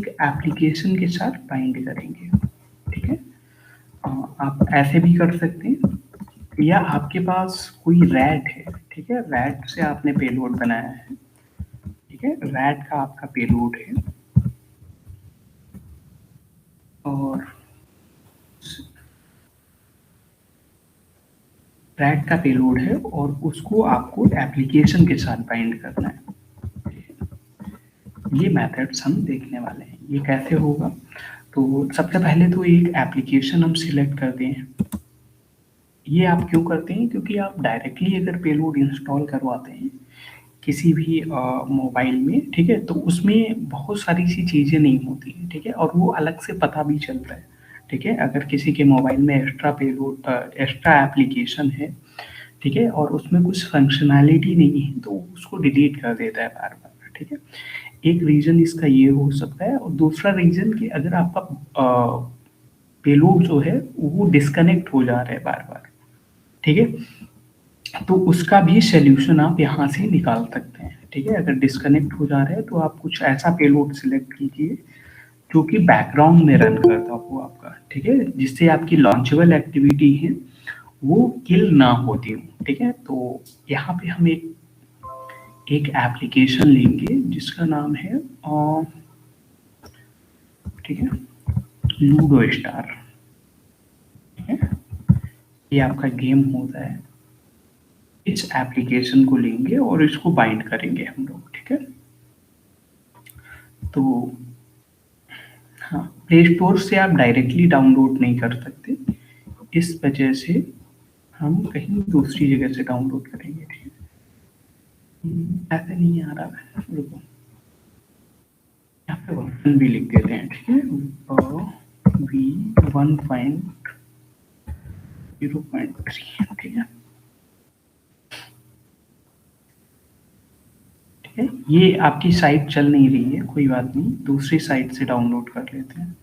एक एप्लीकेशन के साथ बाइंड करेंगे, ठीक है। आप ऐसे भी कर सकते हैं, या आपके पास कोई रैट है, ठीक है, रैट से आपने पेलोड बनाया है, ठीक है, रैट का आपका पेलोड है और रैट का पेलोड है और उसको आपको एप्लीकेशन के साथ बाइंड करना है। ये मेथड्स हम देखने वाले हैं, ये कैसे होगा। तो सबसे पहले तो एक एप्लीकेशन हम सिलेक्ट करते हैं। ये आप क्यों करते हैं, क्योंकि आप डायरेक्टली अगर पेलोड इंस्टॉल करवाते हैं किसी भी मोबाइल में, ठीक है, तो उसमें बहुत सारी सी चीज़ें नहीं होती हैं, ठीक है, और वो अलग से पता भी चलता है, ठीक है। अगर किसी के मोबाइल में एक्स्ट्रा पेलोड एक्स्ट्रा एप्लीकेशन है, ठीक है, और उसमें कुछ फंक्शनैलिटी नहीं है तो उसको डिलीट कर देता है बार बार, ठीक है। एक रीज़न इसका ये हो सकता है, और दूसरा रीज़न कि अगर आपका पेलोड जो है वो डिस्कनेक्ट हो जा रहा है बार बार, ठीक है, तो उसका भी सॉल्यूशन आप यहाँ से निकाल सकते हैं, ठीक है। अगर डिस्कनेक्ट हो जा रहा है तो आप कुछ ऐसा पेलोड सिलेक्ट कीजिए जो कि बैकग्राउंड में रन करता हो आपका, ठीक है, जिससे आपकी लॉन्चेबल एक्टिविटी है वो किल ना होती हो, ठीक है। तो यहाँ पे हम एक एप्लीकेशन लेंगे जिसका नाम है ठीक है, लूडो स्टार, ठीक है, ये आपका गेम होता है। इस एप्लीकेशन को लेंगे और इसको बाइंड करेंगे हम लोग, ठीक है। तो हाँ, प्ले स्टोर से आप डायरेक्टली डाउनलोड नहीं कर सकते, इस वजह से हम कहीं दूसरी जगह से डाउनलोड करेंगे, ठीक है। ऐसे नहीं आ रहा है, रुको, यहाँ पे वर्जन भी लिख देते हैं, ठीक है, वी 1.0.3, ठीक है, ठीक है। ये आपकी साइट चल नहीं रही है, कोई बात नहीं, दूसरी साइट से डाउनलोड कर लेते हैं।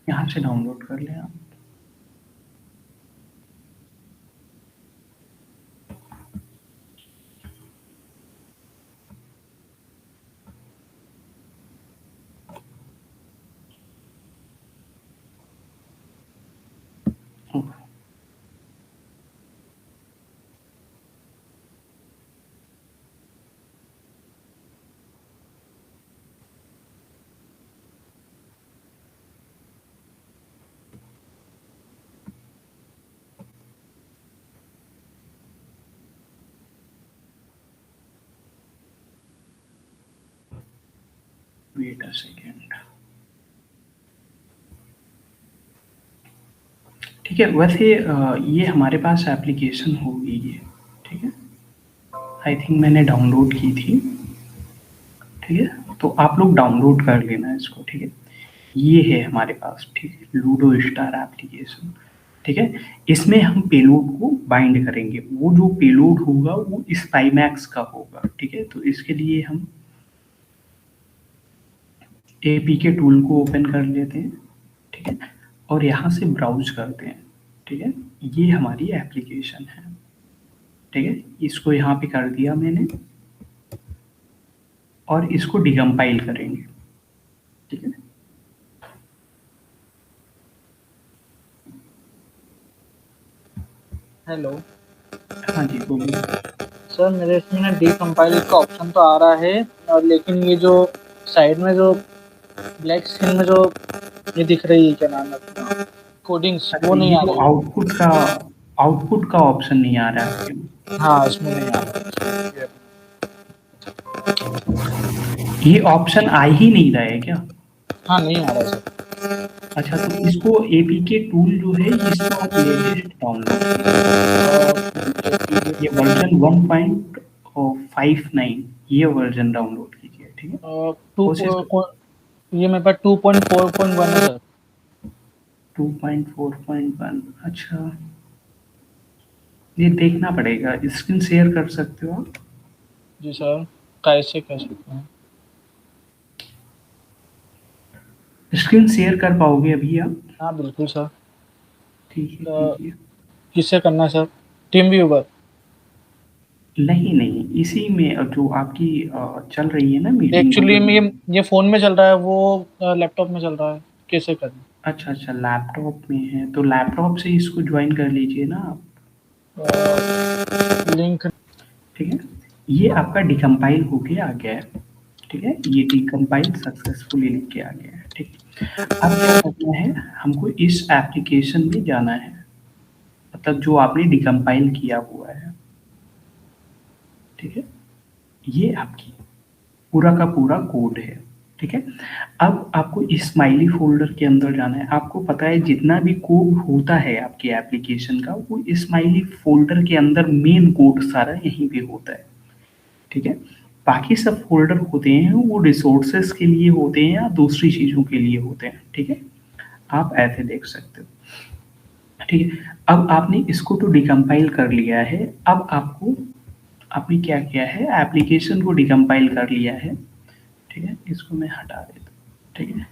यहाँ से डाउनलोड कर लें आप। वेट अ सेकेंड, ठीक है। वैसे ये हमारे पास एप्लीकेशन होगी ये, ठीक है, आई थिंक मैंने डाउनलोड की थी, ठीक है। तो आप लोग डाउनलोड कर लेना इसको, ठीक है। ये है हमारे पास, ठीक है, लूडो स्टार एप्लीकेशन, ठीक है। इसमें हम पेलोड को बाइंड करेंगे, वो जो पेलोड होगा वो स्पाईमैक्स का होगा, ठीक है। तो इसके लिए हम एपीके टूल को ओपन कर लेते हैं, ठीक है, और यहाँ से ब्राउज करते हैं, ठीक है। ये हमारी एप्लीकेशन है, ठीक है, इसको यहाँ पे कर दिया मैंने और इसको डिकम्पाइल करेंगे, ठीक है। हेलो हाँ जी, बोलिए। सर, मेरे इसमें ना डीकम्पाइल का ऑप्शन तो आ रहा है, और लेकिन ये जो साइड में जो ब्लैक स्क्रीन में जो ये दिख रही है, क्या नाम है अपना, कोडिंग्स, अच्छा, वो नहीं ये आ जो रही है। आउटपुट का ऑप्शन नहीं आ रहा है आपके में। हाँ, इसमें नहीं आ रहा है। ये ऑप्शन आ ही नहीं रहा है क्या? हाँ, नहीं आ रहा है सर। अच्छा, तो इसको एपीके टूल जो है इसको आप लेटेस्ट डाउनलोड कीजिए, ये वर्जन 1.59 ये वर्जन डाउनलोड कीजिए, ठीक है। कोशिश ये मेरे पास 2.4.1 है सर। 2.4.1, अच्छा, ये देखना पड़ेगा, स्क्रीन शेयर कर सकते हो आप? जी सर, कैसे कर सकते हैं? स्क्रीन शेयर कर पाओगे अभी आप? हाँ बिल्कुल सर। ठीक है, तो कीजिए। किससे करना है सर? Team viewer? नहीं, इसी में जो आपकी चल रही है ना मीटिंग एक्चुअली वो। ये फोन में चल रहा है, वो लैपटॉप में चल रहा है, कैसे करें? अच्छा, लैपटॉप में है तो लैपटॉप से इसको ज्वाइन कर लीजिए ना आप। लिंक। ठीक है, ये आपका डिकम्पाइल होके आ गया है। ठीक है, ये डिकम्पाइल सक्सेसफुली लिख के आ गया है। ठीक है, अब क्या करना है, हमको इस एप्लीकेशन में जाना है, मतलब जो आपने डिकम्पाइल किया हुआ है। ठीक है, ये आपकी पूरा का पूरा कोड है। ठीक है, अब आपको स्माइली फ़ोल्डर के अंदर जाना है। आपको पता है जितना भी कोड होता है आपके एप्लीकेशन का, वो स्माइली फ़ोल्डर के अंदर मेन कोड सारा यहीं पे होता है। ठीक है, बाकी सब फ़ोल्डर होते हैं वो रिसोर्सेज़ के लिए होते हैं या दूसरी चीज़ों के लिए होते हैं। ठीक है, आप ऐसे देख सकते हो। ठीक है, अब आपने इसको तो डिकम्पाइल कर लिया है। अब आपने क्या किया है, एप्लीकेशन को डिकम्पाइल कर लिया है। ठीक है, इसको मैं हटा देता हूँ। ठीक है,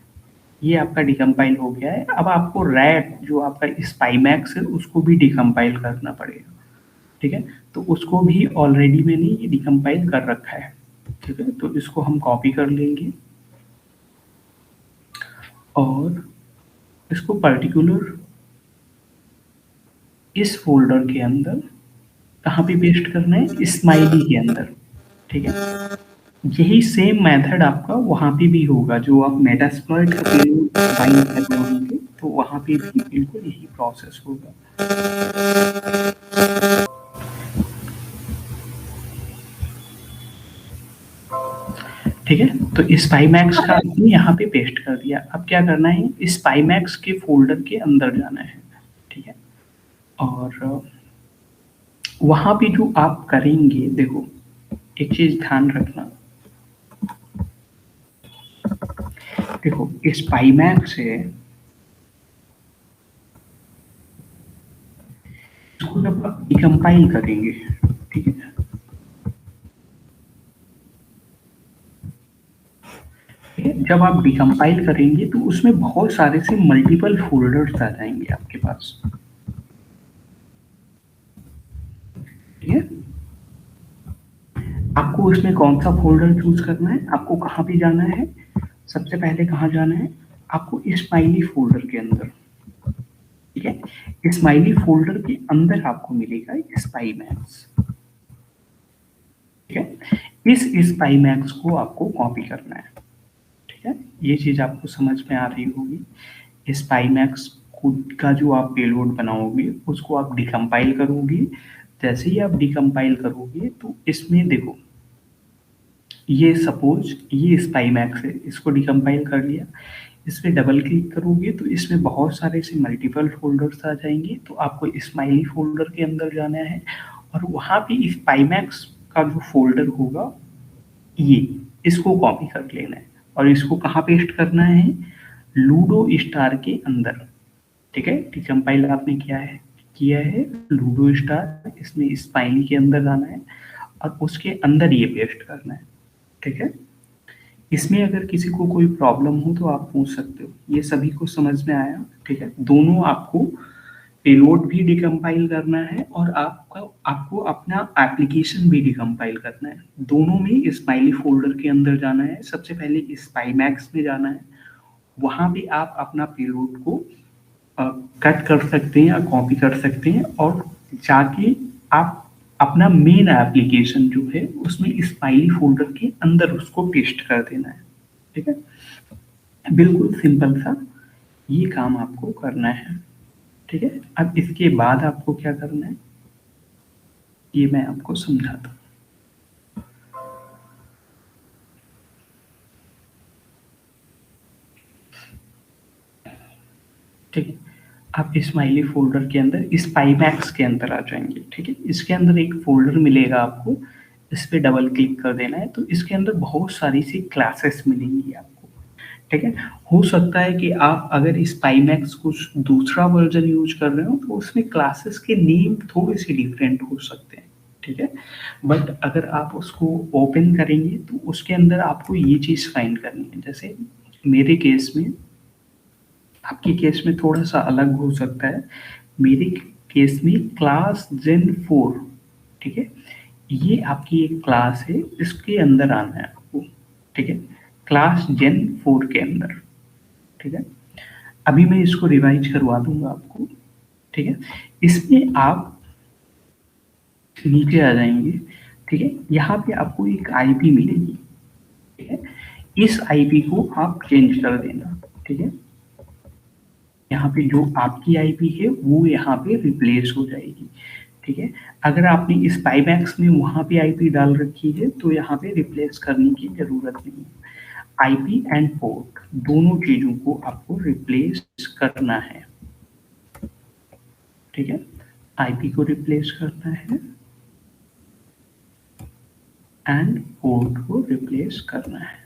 ये आपका डिकम्पाइल हो गया है। अब आपको रैट जो आपका स्पाईमैक्स है उसको भी डिकम्पाइल करना पड़ेगा। ठीक है, तो उसको भी ऑलरेडी मैंने ये डिकम्पाइल कर रखा है। ठीक है, तो इसको हम कॉपी कर लेंगे और इसको पर्टिकुलर इस फ़ोल्डर के अंदर कहाँ पे पेस्ट करना है, स्माइली के अंदर। ठीक है, यही सेम मेथड आपका वहाँ पे भी होगा, जो आप मेटास्प्लॉइट का पेलोड बाइंड कर रहे होंगे तो वहाँ पे भी बिल्कुल यही प्रोसेस होगा। ठीक है, तो स्पाईमैक्स का आपने यहाँ पे पेस्ट कर दिया। अब क्या करना है, स्पाईमैक्स के फ़ोल्डर के अंदर जाना है। ठीक है, और वहाँ पे जो आप करेंगे, देखो एक चीज़ ध्यान रखना। देखो स्पाईमैक्स है, इसको जब आप डिकम्पाइल करेंगे, ठीक है, जब आप डिकम्पाइल करेंगे तो उसमें बहुत सारे से मल्टीपल फ़ोल्डर्स आ जाएँगे आपके पास। ठीक है, आपको उसमें कौन-सा फ़ोल्डर चूज़ करना है, आपको कहाँ पे जाना है, सबसे पहले कहाँ जाना है, आपको स्माइली फ़ोल्डर के अंदर। ठीक है, स्माइली फ़ोल्डर के अंदर आपको मिलेगा स्पाईमैक्स। ठीक है, इस स्पाईमैक्स को आपको कॉपी करना है। ठीक है, ये चीज़ आपको समझ में आ रही होगी। स्पाईमैक्स का जो आप पेलोड बनाओगे उसको आप डिकम्पाइल करोगे। जैसे ही आप डिकम्पाइल करोगे तो इसमें देखो, ये सपोज ये स्पाईमैक्स है, इसको डिकम्पाइल कर लिया। इस पे डबल क्लिक करोगे तो इसमें बहुत सारे से मल्टीपल फ़ोल्डर्स आ जाएँगे। तो आपको स्माइली फ़ोल्डर के अंदर जाना है और वहाँ पे स्पाईमैक्स का जो फ़ोल्डर होगा ये, इसको कॉपी कर लेना है और इसको कहाँ पेस्ट करना है, लूडो स्टार के अंदर। ठीक है, डिकम्पाइल आपने किया है लूडो स्टार, इसमें स्पाइनी के अंदर जाना है और उसके अंदर ये पेस्ट करना है। ठीक है, इसमें अगर किसी को कोई प्रॉब्लम हो तो आप पूछ सकते हो। ये सभी को समझ में आया? ठीक है, दोनों आपको पेलोड भी डिकम्पाइल करना है और आपको अपना एप्लीकेशन भी डिकम्पाइल करना है। दोनों में स्माइली फ़ोल्डर के अंदर जाना है, सबसे पहले स्पाईमैक्स में जाना है। वहाँ पे आप अपना पेलोड को कट कर सकते हैं या कॉपी कर सकते हैं और जाके आप अपना मेन एप्लीकेशन जो है उसमें स्माइली फ़ोल्डर के अंदर उसको पेस्ट कर देना है। ठीक है, बिल्कुल सिंपल सा ये काम आपको करना है। ठीक है, अब इसके बाद आपको क्या करना है ये मैं आपको समझाता हूँ। ठीक है, आप स्माइली फ़ोल्डर के अंदर स्पाईमैक्स के अंदर आ जाएँगे। ठीक है, इसके अंदर एक फ़ोल्डर मिलेगा आपको, इस पे डबल क्लिक कर देना है तो इसके अंदर बहुत सारी सी क्लासेस मिलेंगी आपको। ठीक है, हो सकता है कि आप अगर स्पाईमैक्स कुछ दूसरा वर्ज़न यूज़ कर रहे हो तो उसमें क्लासेस के नेम थोड़े-से डिफरेंट हो सकते हैं। ठीक है, बट अगर आप उसको ओपन करेंगे तो उसके अंदर आपको ये चीज़ फाइंड करनी है। जैसे मेरे केस में, आपके केस में थोड़ा-सा अलग हो सकता है। मेरे केस में क्लास जेन 4, ठीक है? ये आपकी एक क्लास है, इसके अंदर आना है आपको, ठीक है, क्लास Gen 4 के अंदर, ठीक है। अभी मैं इसको रिवाइज करवा दूंगा आपको, ठीक है। इसमें आप नीचे आ जाएंगे, ठीक है। यहाँ पे आपको एक आईपी मिलेगी, ठीक है। इस आईपी को आप चेंज कर देना, ठीक है। यहाँ पे जो आपकी आईपी है वो यहाँ पे रिप्लेस हो जाएगी, ठीक है। अगर आपने इस पाईमैक्स में वहां पे आईपी डाल रखी है तो यहाँ पे रिप्लेस करने की जरूरत नहीं है। आईपी एंड पोर्ट दोनों चीजों को आपको रिप्लेस करना है, ठीक है। आईपी को रिप्लेस करना है एंड पोर्ट को रिप्लेस करना है,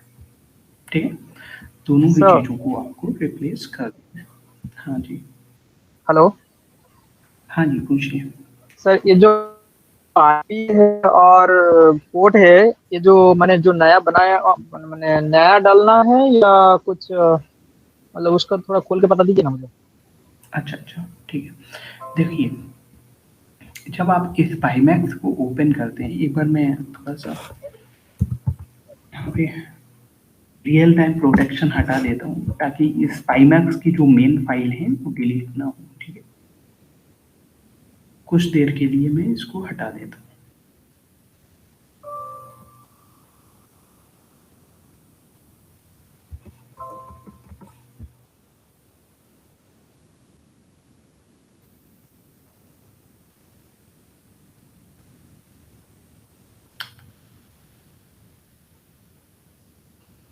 ठीक है। दोनों ही सर चीजों को आपको रिप्लेस कर देना है। हाँ जी, हेलो हाँ जी, पूछिए। सर, ये जो आईपी है और पोर्ट है, ये जो मैंने जो नया बनाया, मैंने नया डालना है या कुछ मतलब उसका थोड़ा खोल के बता दीजिए ना मुझे। अच्छा अच्छा, ठीक है। देखिए, जब आप इस पाईमैक्स को ओपन करते हैं, एक बार मैं थोड़ा सा यहाँ पे रियल टाइम प्रोटेक्शन हटा देता हूँ ताकि इस पाईमैक्स की जो मेन फाइल है वो डिलीट ना हो, ठीक है। कुछ देर के लिए मैं इसको हटा देता हूँ।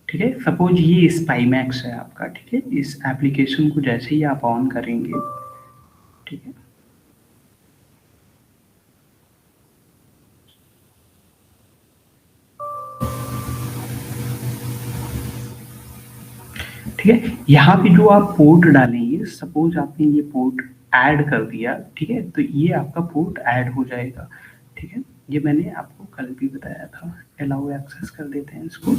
ठीक है, सपोज ये स्पाईमैक्स है आपका, ठीक है। इस एप्लीकेशन को जैसे ही आप ऑन करेंगे, ठीक है, ठीक है। यहाँ पे जो आप पोर्ट डालेंगे, सपोज आपने ये पोर्ट ऐड कर दिया, ठीक है, तो ये आपका पोर्ट ऐड हो जाएगा, ठीक है। ये मैंने आपको कल भी बताया था। अलाउ एक्सेस कर देते हैं इसको,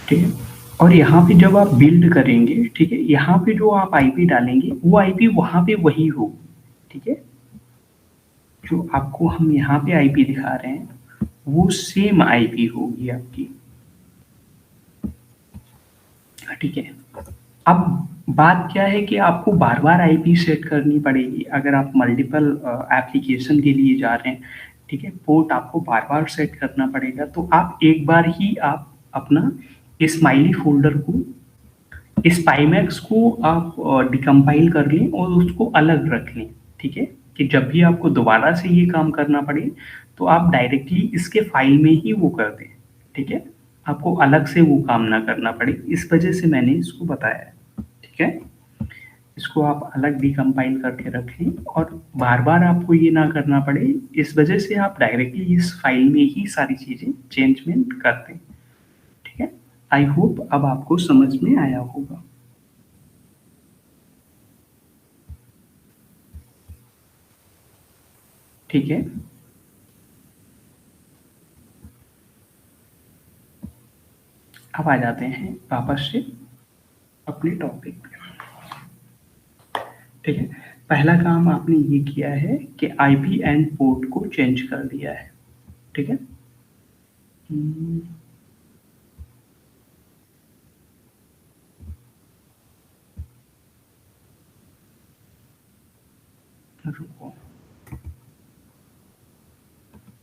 ठीक है। और यहाँ पे जब आप बिल्ड करेंगे, ठीक है, यहाँ पे जो आप आईपी डालेंगे वो आईपी वहां पे वही होगी, ठीक है। जो आपको हम यहाँ पे आईपी दिखा रहे हैं वो सेम आईपी होगी आपकी, ठीक है। अब बात क्या है कि आपको बार बार आईपी सेट करनी पड़ेगी अगर आप मल्टीपल एप्लीकेशन के लिए जा रहे हैं, ठीक है। पोर्ट आपको बार बार सेट करना पड़ेगा, तो आप एक बार ही आप अपना स्माइली फोल्डर को, इस पाईमैक्स को आप डिकम्पाइल कर लें और उसको अलग रख लें, ठीक है। कि जब भी आपको दोबारा से ये काम करना पड़े तो आप डायरेक्टली इसके फाइल में ही वो कर दें, ठीक है। आपको अलग से वो काम ना करना पड़े, इस वजह से मैंने इसको बताया है, ठीक है। इसको आप अलग डिकम्पाइल करके रखें और बार बार आपको ये ना करना पड़े, इस वजह से आप डायरेक्टली इस फाइल में ही सारी चीजें चेंजमेंट कर दें, ठीक है। आई होप अब आपको समझ में आया होगा। ठीक है, अब आ जाते हैं वापस से अपने टॉपिक पे, ठीक है। पहला काम आपने ये किया है कि आईपी एंड पोर्ट को चेंज कर दिया है, ठीक है। हम्म, रुको,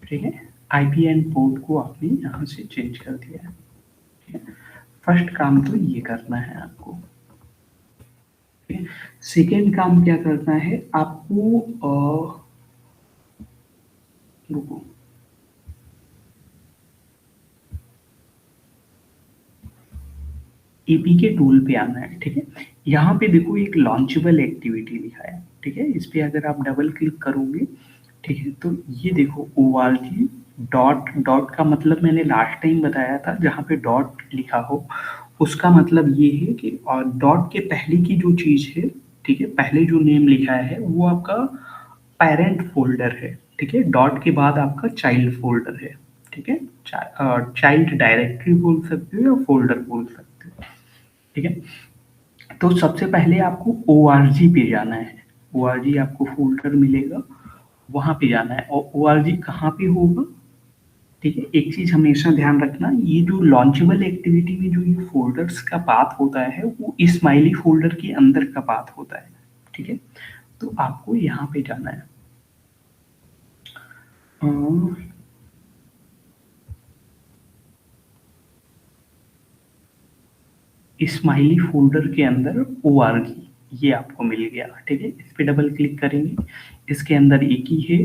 ठीक है। आईपी एंड पोर्ट को आपने यहाँ से चेंज कर दिया है, ठीक है। फर्स्ट काम तो ये करना है आपको, ठीक है। सेकेंड काम क्या करना है आपको, रुको, एपीके टूल पे आना है, ठीक है। यहाँ पे देखो एक लॉन्चेबल एक्टिविटी लिखा है, ठीक है। इस पे अगर आप डबल क्लिक करोगे, ठीक है, तो ये देखो org डॉट डॉट का मतलब मैंने लास्ट टाइम बताया था, जहाँ पे डॉट लिखा हो उसका मतलब ये है कि, और डॉट के पहले की जो चीज है, ठीक है, पहले जो नेम लिखा है वो आपका पेरेंट फोल्डर है, ठीक है। डॉट के बाद आपका चाइल्ड फोल्डर है, ठीक है। चाइल्ड डायरेक्टरी बोल सकते हो या फोल्डर बोल सकते हो, ठीक है। तो सबसे पहले आपको org पे जाना है, org आपको फोल्डर मिलेगा, वहां पे जाना है। और ORG कहाँ पे होगा, ठीक है। एक चीज हमेशा ध्यान रखना, ये जो लॉन्चेबल एक्टिविटी में जो ये फोल्डर्स का पाथ होता है वो स्माइली फोल्डर के अंदर का पाथ होता है, ठीक है। तो आपको यहाँ पे जाना है। स्माइली फोल्डर के अंदर ORG ये आपको मिल गया, ठीक है। इस पे डबल क्लिक करेंगे, इसके अंदर एक ही है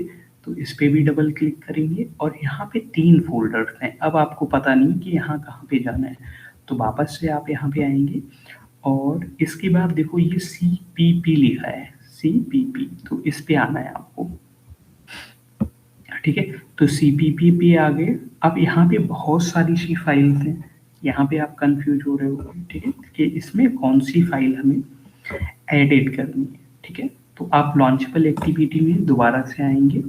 तो इस पे भी डबल क्लिक करेंगे और यहाँ पे 3 फोल्डर्स हैं। अब आपको पता नहीं कि यहाँ कहाँ पे जाना है, तो वापस से आप यहाँ पे आएंगे और इसके बाद देखो ये CPP लिखा है, CPP, तो इस पे आना है आपको, ठीक है। तो CPP पे आ गए। अब यहाँ पे बहुत सारी सी फाइल्स हैं, यहाँ पे आप कंफ्यूज हो रहे हो, ठीक है, कि इसमें कौन सी फाइल हमें एडिट करनी है, ठीक है। तो आप लॉन्चेबल एक्टिविटी में दोबारा से आएंगे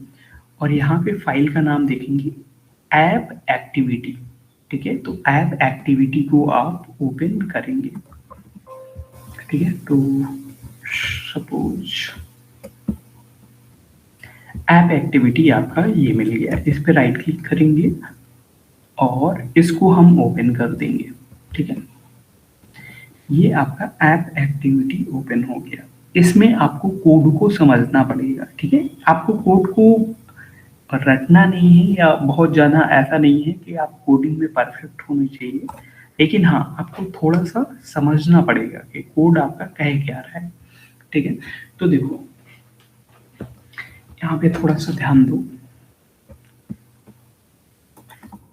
और यहाँ पे फाइल का नाम देखेंगे ऐप एक्टिविटी, ठीक है। तो ऐप एक्टिविटी को आप ओपन करेंगे, ठीक है। तो सपोज ऐप एक्टिविटी आपका ये मिल गया, इस पे राइट क्लिक करेंगे और इसको हम ओपन कर देंगे, ठीक है। ये आपका ऐप एक्टिविटी ओपन हो गया। इसमें आपको कोड को समझना पड़ेगा, ठीक है। आपको कोड को रटना नहीं है या बहुत ज़्यादा ऐसा नहीं है कि आप कोडिंग में परफेक्ट होने चाहिए, लेकिन हाँ आपको थोड़ा सा समझना पड़ेगा कि कोड आपका कह क्या रहा है, ठीक है। तो देखो यहाँ पे थोड़ा सा ध्यान दो।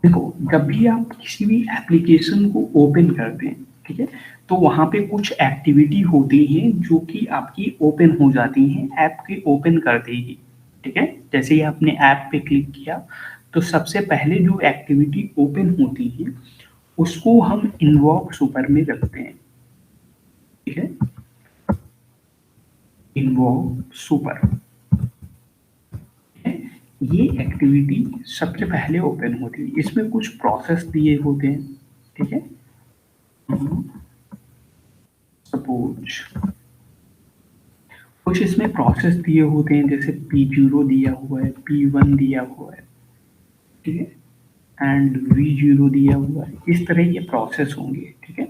देखो जब भी आप किसी भी एप्लीकेशन को ओपन करते हैं, ठीक है, तो वहां पे कुछ एक्टिविटी होती हैं जो कि आपकी ओपन हो जाती हैं ऐप के ओपन करते ही, ठीक है। जैसे ही आपने ऐप पे क्लिक किया तो सबसे पहले जो एक्टिविटी ओपन होती है उसको हम इन्वॉक सुपर में रखते हैं, ठीक है। इन्वॉक सुपर, ये एक्टिविटी सबसे पहले ओपन होती है। इसमें कुछ प्रोसेस दिए होते हैं, ठीक है। सपोज कुछ इसमें प्रोसेस दिए होते हैं, जैसे P0 दिया हुआ है, P1 दिया हुआ है, ठीक है, एंड V0 दिया हुआ है। इस तरह के प्रोसेस होंगे, ठीक है,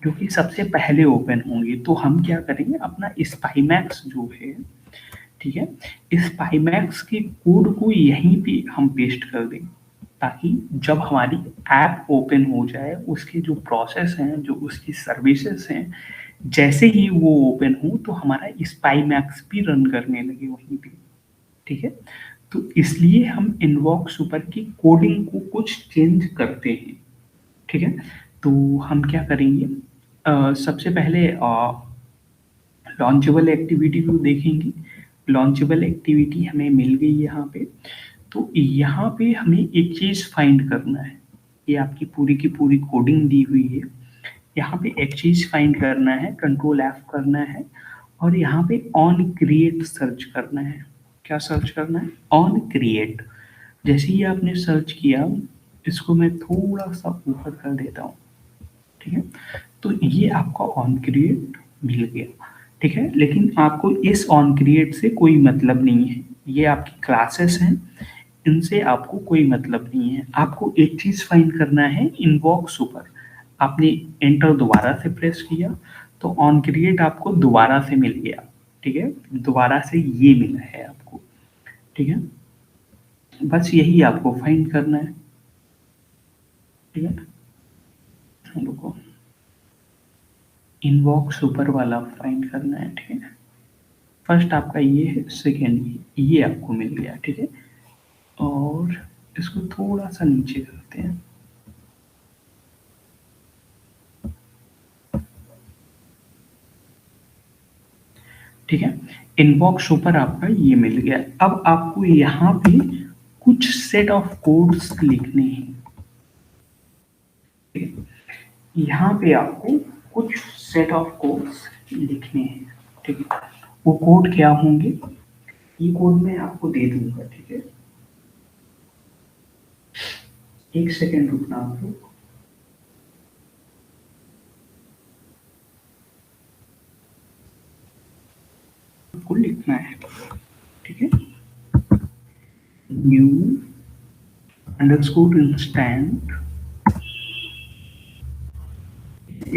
जो कि सबसे पहले ओपन होंगे। तो हम क्या करेंगे, अपना स्पाईमैक्स जो है, ठीक है, स्पाईमैक्स के कोड को यहीं पे हम पेस्ट कर दें, ताकि जब हमारी ऐप ओपन हो जाए उसके जो प्रोसेस हैं, जो उसकी सर्विसेज हैं, जैसे ही वो ओपन हो तो हमारा स्पाईमैक्स भी रन करने लगे वहीं पे, ठीक है। तो इसलिए हम इन्वॉक सुपर की कोडिंग को कुछ चेंज करते हैं, ठीक है। तो हम क्या करेंगे, सबसे पहले लॉन्चेबल एक्टिविटी को देखेंगे। लॉन्चेबल एक्टिविटी हमें मिल गई यहाँ पे। तो यहाँ पे हमें एक चीज़ फाइंड करना है, ये आपकी पूरी की पूरी कोडिंग दी हुई है। यहाँ पे एक चीज़ फाइंड करना है, कंट्रोल F करना है और यहाँ पे ऑन क्रिएट सर्च करना है। क्या सर्च करना है, ऑन क्रिएट। जैसे ही आपने सर्च किया, इसको मैं थोड़ा सा ऊपर कर देता हूँ, ठीक है। तो ये आपका ऑन क्रिएट मिल गया, ठीक है। लेकिन आपको इस ऑन क्रिएट से कोई मतलब नहीं है, ये आपकी क्लासेस हैं, इनसे आपको कोई मतलब नहीं है। आपको एक चीज फाइंड करना है, इन्वॉक सुपर। आपने एंटर दोबारा से प्रेस किया तो ऑन क्रिएट आपको दोबारा से मिल गया, ठीक है। दोबारा से ये मिला है आपको, ठीक है। बस यही आपको फाइंड करना है, ठीक है। रुको, इन्वॉक सुपर वाला फाइंड करना है, ठीक है। फर्स्ट आपका ये है, सेकेंड ये आपको मिल गया, ठीक है। और इसको थोड़ा सा नीचे करते हैं, ठीक है। इनबॉक्स सुपर आपका ये मिल गया। अब आपको यहाँ पे कुछ सेट ऑफ कोड्स लिखने हैं, ठीक है? यहाँ पे आपको कुछ सेट ऑफ कोड्स लिखने हैं, ठीक है। वो कोड क्या होंगे, ये कोड मैं आपको दे दूंगा, ठीक है। एक सेकेंड रुकना आप लोग। आपको लिखना है, ठीक है। New underscore instant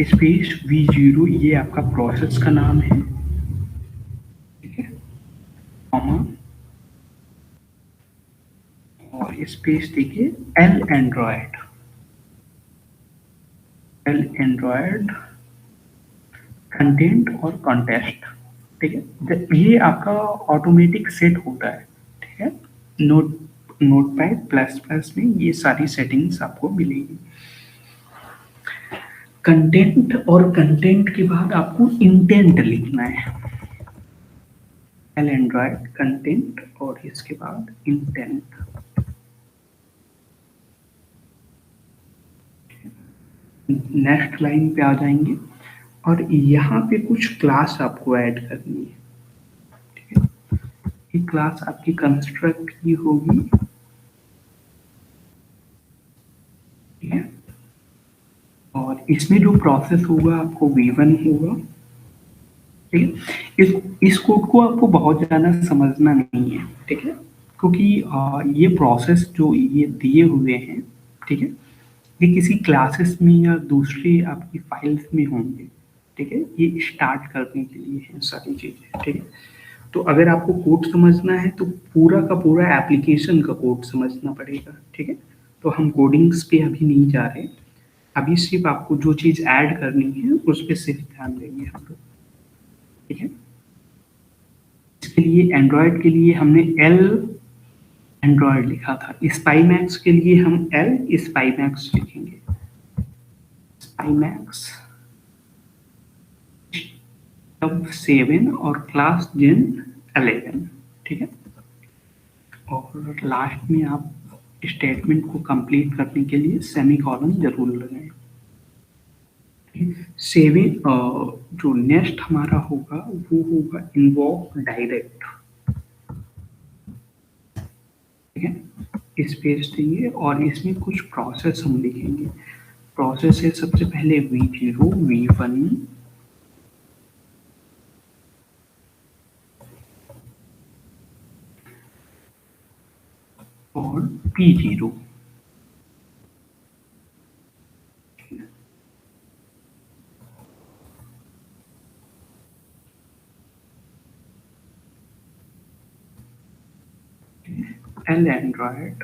space v0, ये आपका प्रोसेस का नाम है, ठीक है, कॉमा और स्पेस देखिए एल एंड्रॉयड कंटेंट और कॉन्टेस्ट, ठीक है। ये आपका ऑटोमेटिक सेट होता है, ठीक है। नोटपैड प्लस प्लस में ये सारी सेटिंग्स आपको मिलेगी। कंटेंट और कंटेंट के बाद आपको इंटेंट लिखना है, एल एंड्रॉयड कंटेंट और इसके बाद इंटेंट। नेक्स्ट लाइन पे आ जाएंगे और यहाँ पे कुछ क्लास आपको ऐड करनी है, ठीक है। ये क्लास आपकी कंस्ट्रक्ट की होगी, ठीक है, और इसमें जो प्रोसेस होगा आपको v1 होगा, ठीक है। इस कोड को आपको बहुत ज़्यादा समझना नहीं है, ठीक है, क्योंकि ये प्रोसेस जो ये दिए हुए हैं, ठीक है, ये किसी क्लासेस में या दूसरी आपकी फाइल्स में होंगे, ठीक है। ये स्टार्ट करने के लिए है सारी चीज़ें, ठीक है। तो अगर आपको कोड समझना है तो पूरा का पूरा एप्लीकेशन का कोड समझना पड़ेगा, ठीक है। तो हम कोडिंग्स पे अभी नहीं जा रहे, अभी सिर्फ आपको जो चीज़ ऐड करनी है उस पर सिर्फ ध्यान देंगे हम लोग, ठीक है। इसके लिए एंड्रॉयड के लिए हमने एल एंड्रॉयड लिखा था, स्पाईमैक्स के लिए हम एल स्पाईमैक्स लिखेंगे, स्पाईमैक्स तब 7 और क्लास जेन 11, ठीक है। और लास्ट में आप स्टेटमेंट को कंप्लीट करने के लिए सेमीकोलन जरूर लगाएं। 7 जो नेक्स्ट हमारा होगा वो होगा इन्वोक डायरेक्ट, ठीक है। स्पेस देंगे और इसमें कुछ प्रोसेस हम लिखेंगे। प्रोसेस है सबसे पहले v0 v1 और p0, L Android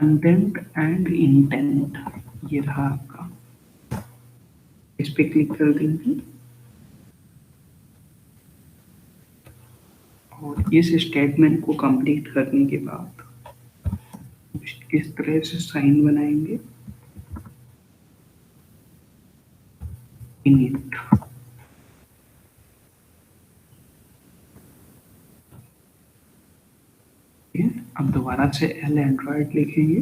content and intent, ये रहा आपका, इस पे क्लिक कर देंगे और इस स्टेटमेंट को कंप्लीट करने के बाद इस तरह से साइन बनाएंगे, इनिट, अब दोबारा से एल एंड्रॉयड लिखेंगे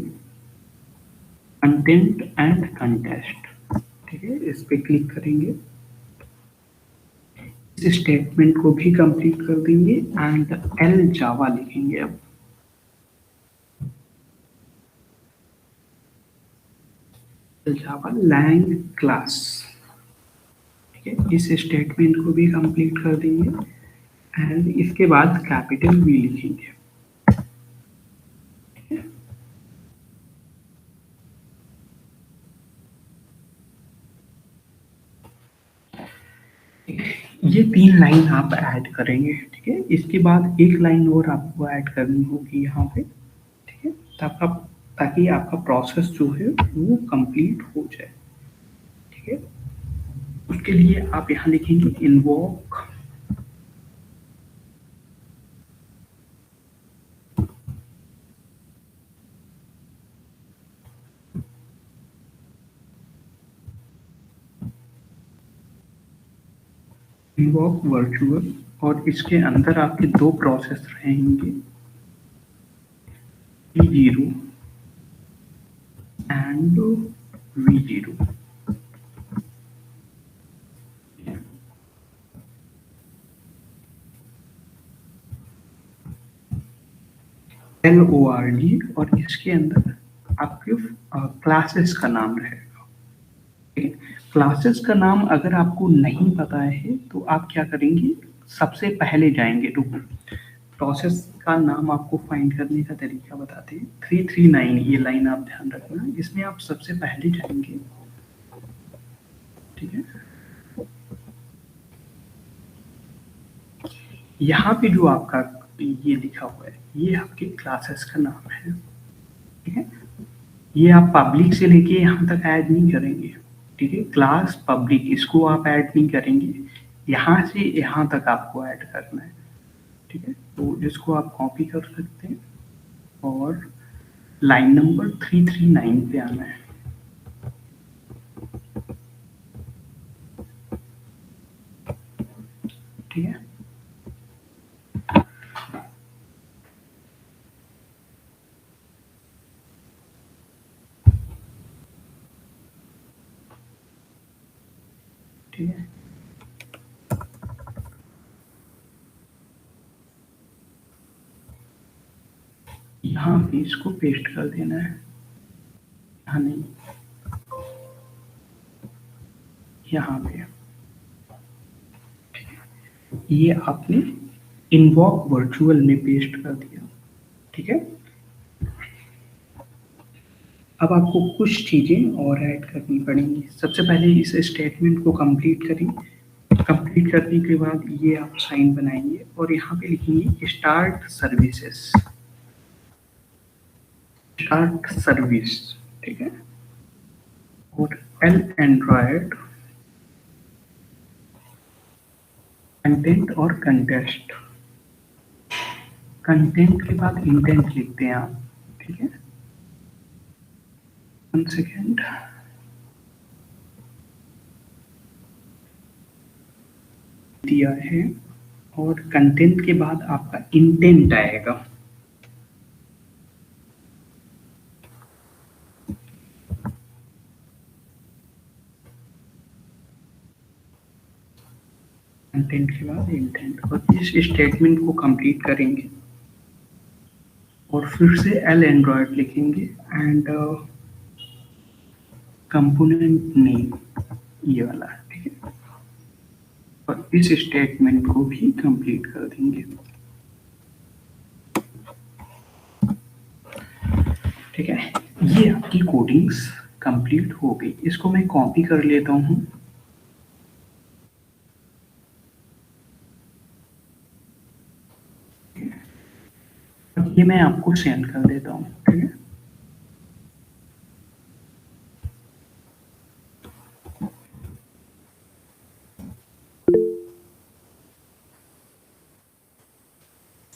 कंटेंट एंड कंटेस्ट, ठीक है। इस पे क्लिक करेंगे, इस स्टेटमेंट को भी कंप्लीट कर देंगे एंड एल जावा लिखेंगे। अब जावा लैंग क्लास, ठीक है, इस स्टेटमेंट को भी कंप्लीट कर देंगे एंड इसके बाद कैपिटल वी लिखेंगे, ये 3 लाइन आप ऐड करेंगे, ठीक है। इसके बाद एक लाइन और आपको ऐड करनी होगी यहाँ पे, ठीक है, ताकि आपका प्रोसेस जो है वो कंप्लीट हो जाए, ठीक है। उसके लिए आप यहाँ लिखेंगे इन्वोक वर्चुअल और इसके अंदर आपके 2 प्रोसेस रहेंगे, v0 एंड v0, LORD और इसके अंदर आपके क्लासेस का नाम रहेगा, ठीक है। क्लासेस का नाम अगर आपको नहीं पता है तो आप क्या करेंगे, सबसे पहले जाएंगे, रुको प्रोसेस का नाम आपको फाइंड करने का तरीका बताते हैं। 339 ये लाइन आप ध्यान रखना, इसमें आप सबसे पहले जाएंगे, ठीक है। यहाँ पे जो आपका ये लिखा हुआ है ये आपके क्लासेस का नाम है, ठीक है। ये आप पब्लिक से लेके यहाँ तक ऐड नहीं करेंगे, ठीक है। क्लास पब्लिक इसको आप ऐड नहीं करेंगे, यहाँ से यहाँ तक आपको ऐड करना है, ठीक है। तो इसको आप कॉपी कर सकते हैं और लाइन नंबर 339 पे आना है, ठीक है। ठीक है, यहाँ पे इसको पेस्ट कर देना है, यहाँ नहीं, यहाँ पे। ये आपने इन्वॉक वर्चुअल में पेस्ट कर दिया, ठीक है। अब आपको कुछ चीजें और ऐड करनी पड़ेंगी। सबसे पहले इस स्टेटमेंट को कंप्लीट करें, कंप्लीट करने के बाद ये आप साइन बनाएंगे और यहाँ पे लिखेंगे स्टार्ट सर्विसेज, स्टार्ट सर्विस, ठीक है। और एल एंड्रॉयड कंटेंट और कंटेस्ट, कंटेंट के बाद इंटेंट लिखते हैं आप, ठीक है। 1 सेकेंड, दिया है और कंटेंट के बाद आपका इंटेंट आएगा, कंटेंट के बाद इंटेंट, और इस स्टेटमेंट को कंप्लीट करेंगे और फिर से एल एंड्रॉयड लिखेंगे एंड कंपोनेंट नेम ये वाला, ठीक है। और इस स्टेटमेंट को भी कंप्लीट कर देंगे, ठीक है। ये आपकी कोडिंग्स कंप्लीट हो गई। इसको मैं कॉपी कर लेता हूँ, ये मैं आपको सेंड कर देता हूँ, ठीक है।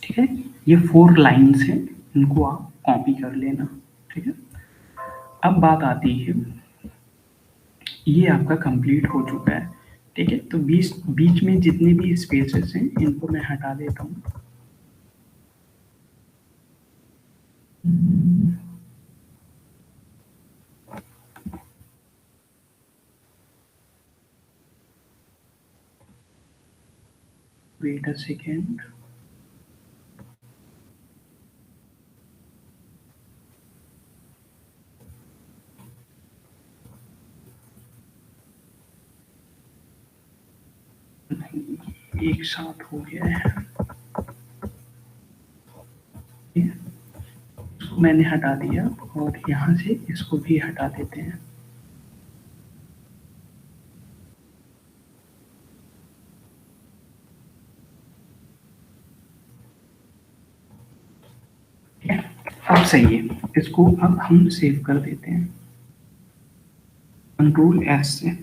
ठीक है, ये 4 लाइन्स हैं, इनको आप कॉपी कर लेना, ठीक है। अब बात आती है, ये आपका कंप्लीट हो चुका है, ठीक है। तो बीच में जितने भी स्पेसेस हैं इनको मैं हटा देता हूँ। वेट अ सेकेंड, एक साथ हो गया है, इसको मैंने हटा दिया और यहाँ से इसको भी हटा देते हैं। अब सही है, इसको अब हम सेव कर देते हैं कंट्रोल एस से।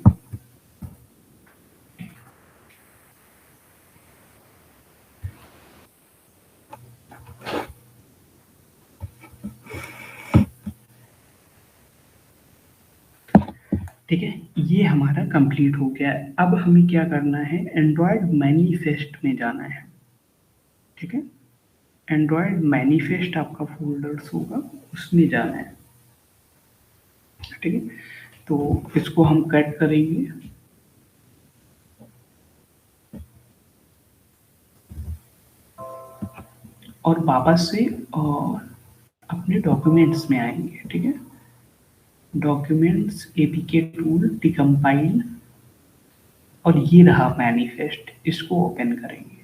ठीक है, ये हमारा कंप्लीट हो गया है। अब हमें क्या करना है, एंड्रॉयड मैनिफेस्ट में जाना है, ठीक है। एंड्रॉयड मैनिफेस्ट आपका फोल्डर्स होगा, उसमें जाना है, ठीक है। तो इसको हम कट करेंगे और वापस से अपने डॉक्यूमेंट्स में आएंगे, ठीक है। डॉक्यूमेंट्स, एपीके टूल, डिकम्पाइल, और ये रहा मैनिफेस्ट, इसको ओपन करेंगे।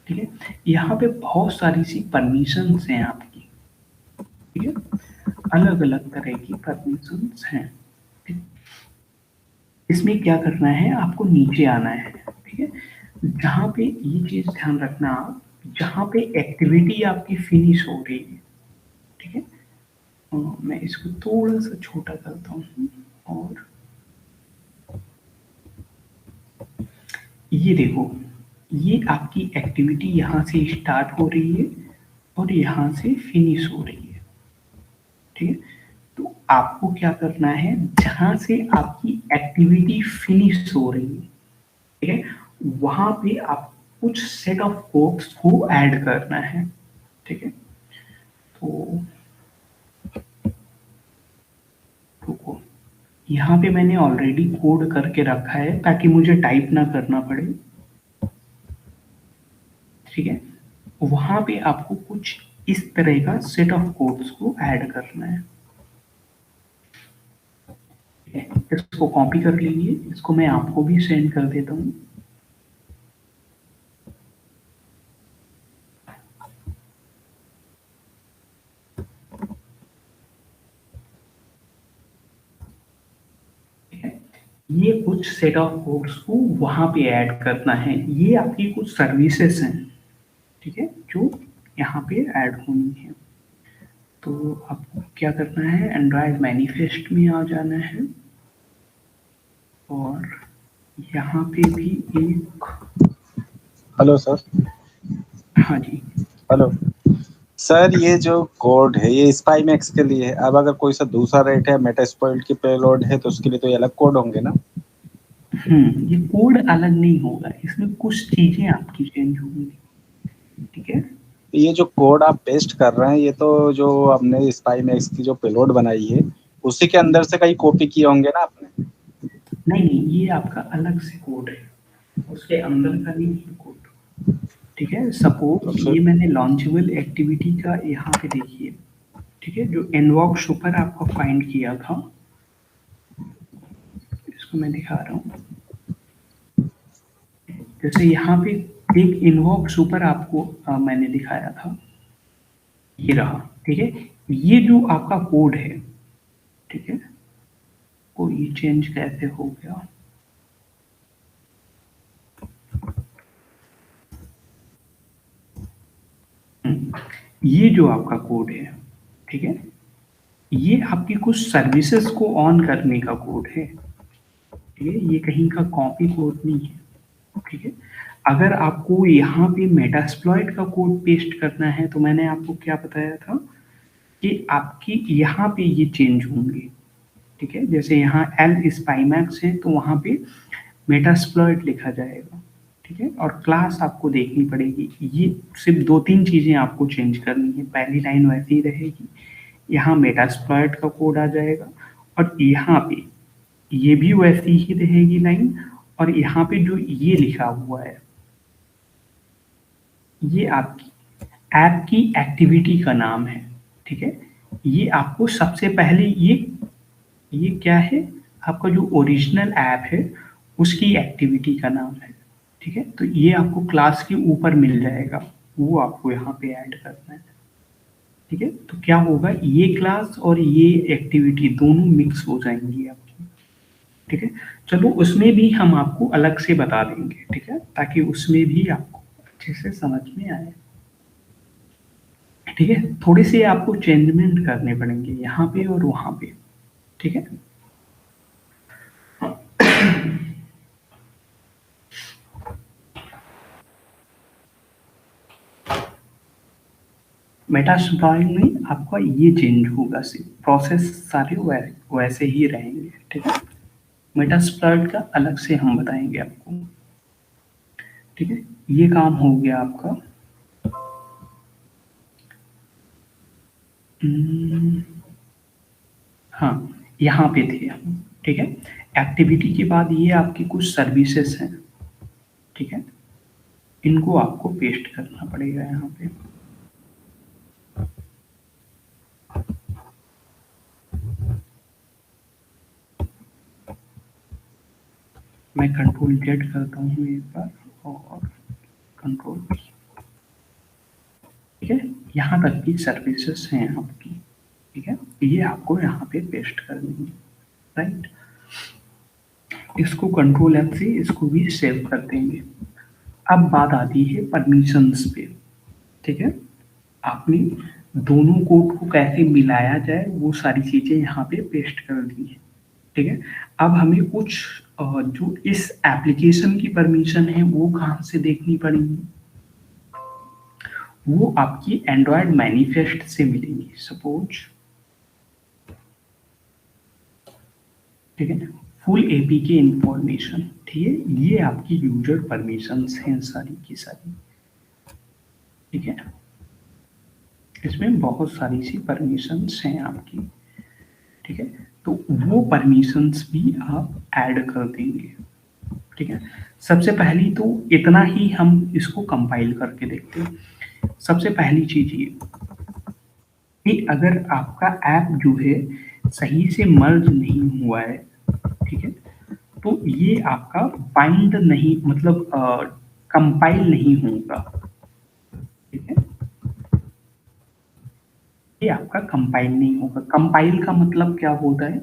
ठीक है। यहाँ पे बहुत सारी सी परमिशंस हैं आपकी, ठीक है, अलग अलग तरह की परमिशंस हैं। ठीक? इसमें क्या करना है, आपको नीचे आना है, ठीक है। जहाँ पे ये चीज ध्यान रखना आप, जहाँ पे एक्टिविटी आपकी फिनिश हो रही है, ठीक है। मैं इसको थोड़ा सा छोटा करता हूँ, और ये देखो, ये आपकी एक्टिविटी यहाँ से स्टार्ट हो रही है और यहाँ से फिनिश हो रही है, ठीक है। तो आपको क्या करना है, जहाँ से आपकी एक्टिविटी फिनिश हो रही है, ठीक है, वहां पे आप कुछ सेट ऑफ कोड्स को ऐड करना है, ठीक है। तो रुको, यहाँ पे मैंने ऑलरेडी कोड करके रखा है ताकि मुझे टाइप ना करना पड़े, ठीक है। वहां पे आपको कुछ इस तरह का सेट ऑफ कोड्स को ऐड करना है, ठीक है। इसको कॉपी कर लीजिए, इसको मैं आपको भी सेंड कर देता हूँ। ठीक है, ये कुछ सेट ऑफ कोड्स को वहां पे ऐड करना है, ये आपकी कुछ सर्विसेज हैं, ठीक है, जो यहाँ पे ऐड होनी है। तो आपको क्या करना है, एंड्रॉयड मैनिफेस्ट में आ जाना है, और यहाँ पे भी एक, हेलो सर। हाँ जी, हेलो सर, ये जो कोड है ये स्पाई मैक्स के लिए है। अब अगर कोई सा दूसरा रेट है, मेटास्प्लॉइट की पेलोड है, तो उसके लिए तो ये अलग कोड होंगे ना? ये कोड अलग नहीं होगा, इसमें कुछ चीजें आपकी चेंज होंगी, ठीक है। ये जो कोड आप पेस्ट कर रहे हैं, ये तो जो हमने स्पाई मैक्स की जो पेलोड बनाई है उसी के अंदर से कहीं कॉपी किए होंगे ना आपने? नहीं नहीं, ये आपका अलग से कोड है, उसके अंदर का नहीं है कोड, ठीक है। तो सपोज फिर ये मैंने लॉन्चेबल एक्टिविटी का यहाँ पे देखिए, ठीक है, जो इनवॉक सुपर आपका फाइंड किया था, इसको मैं दिखा रहा हूँ। जैसे यहाँ पे एक इनवॉक सुपर आपको मैंने दिखाया था, ये रहा, ठीक है। ये जो आपका कोड है, ठीक है, को ये चेंज कैसे हो गया, ये जो आपका कोड है, ठीक है, ये आपकी कुछ सर्विसेज को ऑन करने का कोड है, ठीक है, ये कहीं का कॉपी कोड नहीं है, ठीक है। अगर आपको यहाँ पे मेटास्प्लॉइट का कोड पेस्ट करना है, तो मैंने आपको क्या बताया था कि आपकी यहाँ पे ये चेंज होंगे, ठीक है। जैसे यहाँ एल स्पाईमैक्स है तो वहाँ पे मेटास्प्लॉइट लिखा जाएगा, ठीक है। और क्लास आपको देखनी पड़ेगी, ये सिर्फ दो तीन चीजें आपको चेंज करनी है। पहली लाइन वैसी ही रहेगी, यहाँ मेटास्प्लॉइट का कोड आ जाएगा, और यहाँ पे ये भी वैसी ही रहेगी लाइन, और यहाँ पे जो ये लिखा हुआ है, ये आपकी ऐप की एक्टिविटी का नाम है, ठीक है। ये आपको सबसे पहले ये क्या है, आपका जो ओरिजिनल ऐप है उसकी एक्टिविटी का नाम है, ठीक है। तो ये आपको क्लास के ऊपर मिल जाएगा, वो आपको यहाँ पे ऐड करना है, ठीक है। तो क्या होगा, ये क्लास और ये एक्टिविटी दोनों मिक्स हो जाएंगी आपकी, ठीक है। चलो उसमें भी हम आपको अलग से बता देंगे, ठीक है, ताकि उसमें भी आपको अच्छे से समझ में आए, ठीक है। थोड़े से आपको चेंजमेंट करने पड़ेंगे यहाँ पे और वहाँ पे, ठीक है। मेटास्प्लॉइट में आपका ये चेंज होगा, सिर्फ प्रोसेस सारे वैसे ही रहेंगे, ठीक है। मेटास्प्लॉइट का अलग से हम बताएंगे आपको, ठीक है। ये काम हो गया आपका। हम्म, हाँ, यहाँ पे थे हम, ठीक है। एक्टिविटी के बाद ये आपकी कुछ सर्विसेज हैं, ठीक है, इनको आपको पेस्ट करना पड़ेगा यहाँ पे। मैं कंट्रोल जेड करता हूँ एक बार, और कंट्रोल ठीक है, यहाँ तक की सर्विसेज हैं आपकी, ठीक है, ये आपको यहाँ पे पेस्ट कर देंगे, राइट। इसको कंट्रोल F से इसको भी सेव कर देंगे। अब बात आती है परमिशंस पे, ठीक है, आपने दोनों कोड को कैसे मिलाया जाए वो सारी चीजें यहाँ पे पेस्ट कर दी है, ठीक है। अब हमें कुछ जो इस एप्लीकेशन की परमिशन है वो कहाँ से देखनी पड़ेगी, वो आपकी एंड्रॉयड मैनिफेस्ट से मिलेंगी। सपोज, ठीक है, फुल एपीके इंफॉर्मेशन, ठीक है, ये आपकी यूजर परमिशंस हैं सारी की सारी, ठीक है। इसमें बहुत सारी सी परमिशंस हैं आपकी, ठीक है, तो वो परमिशंस भी आप ऐड कर देंगे, ठीक है। सबसे पहली तो इतना ही हम इसको कंपाइल करके देखते हैं। सबसे पहली चीज ये कि अगर आपका ऐप जो है सही से मर्ज नहीं हुआ है, ठीक है, तो ये आपका बाइंड नहीं, मतलब कंपाइल नहीं होगा, ठीक है, ये आपका कंपाइल नहीं होगा। कंपाइल का मतलब क्या होता है,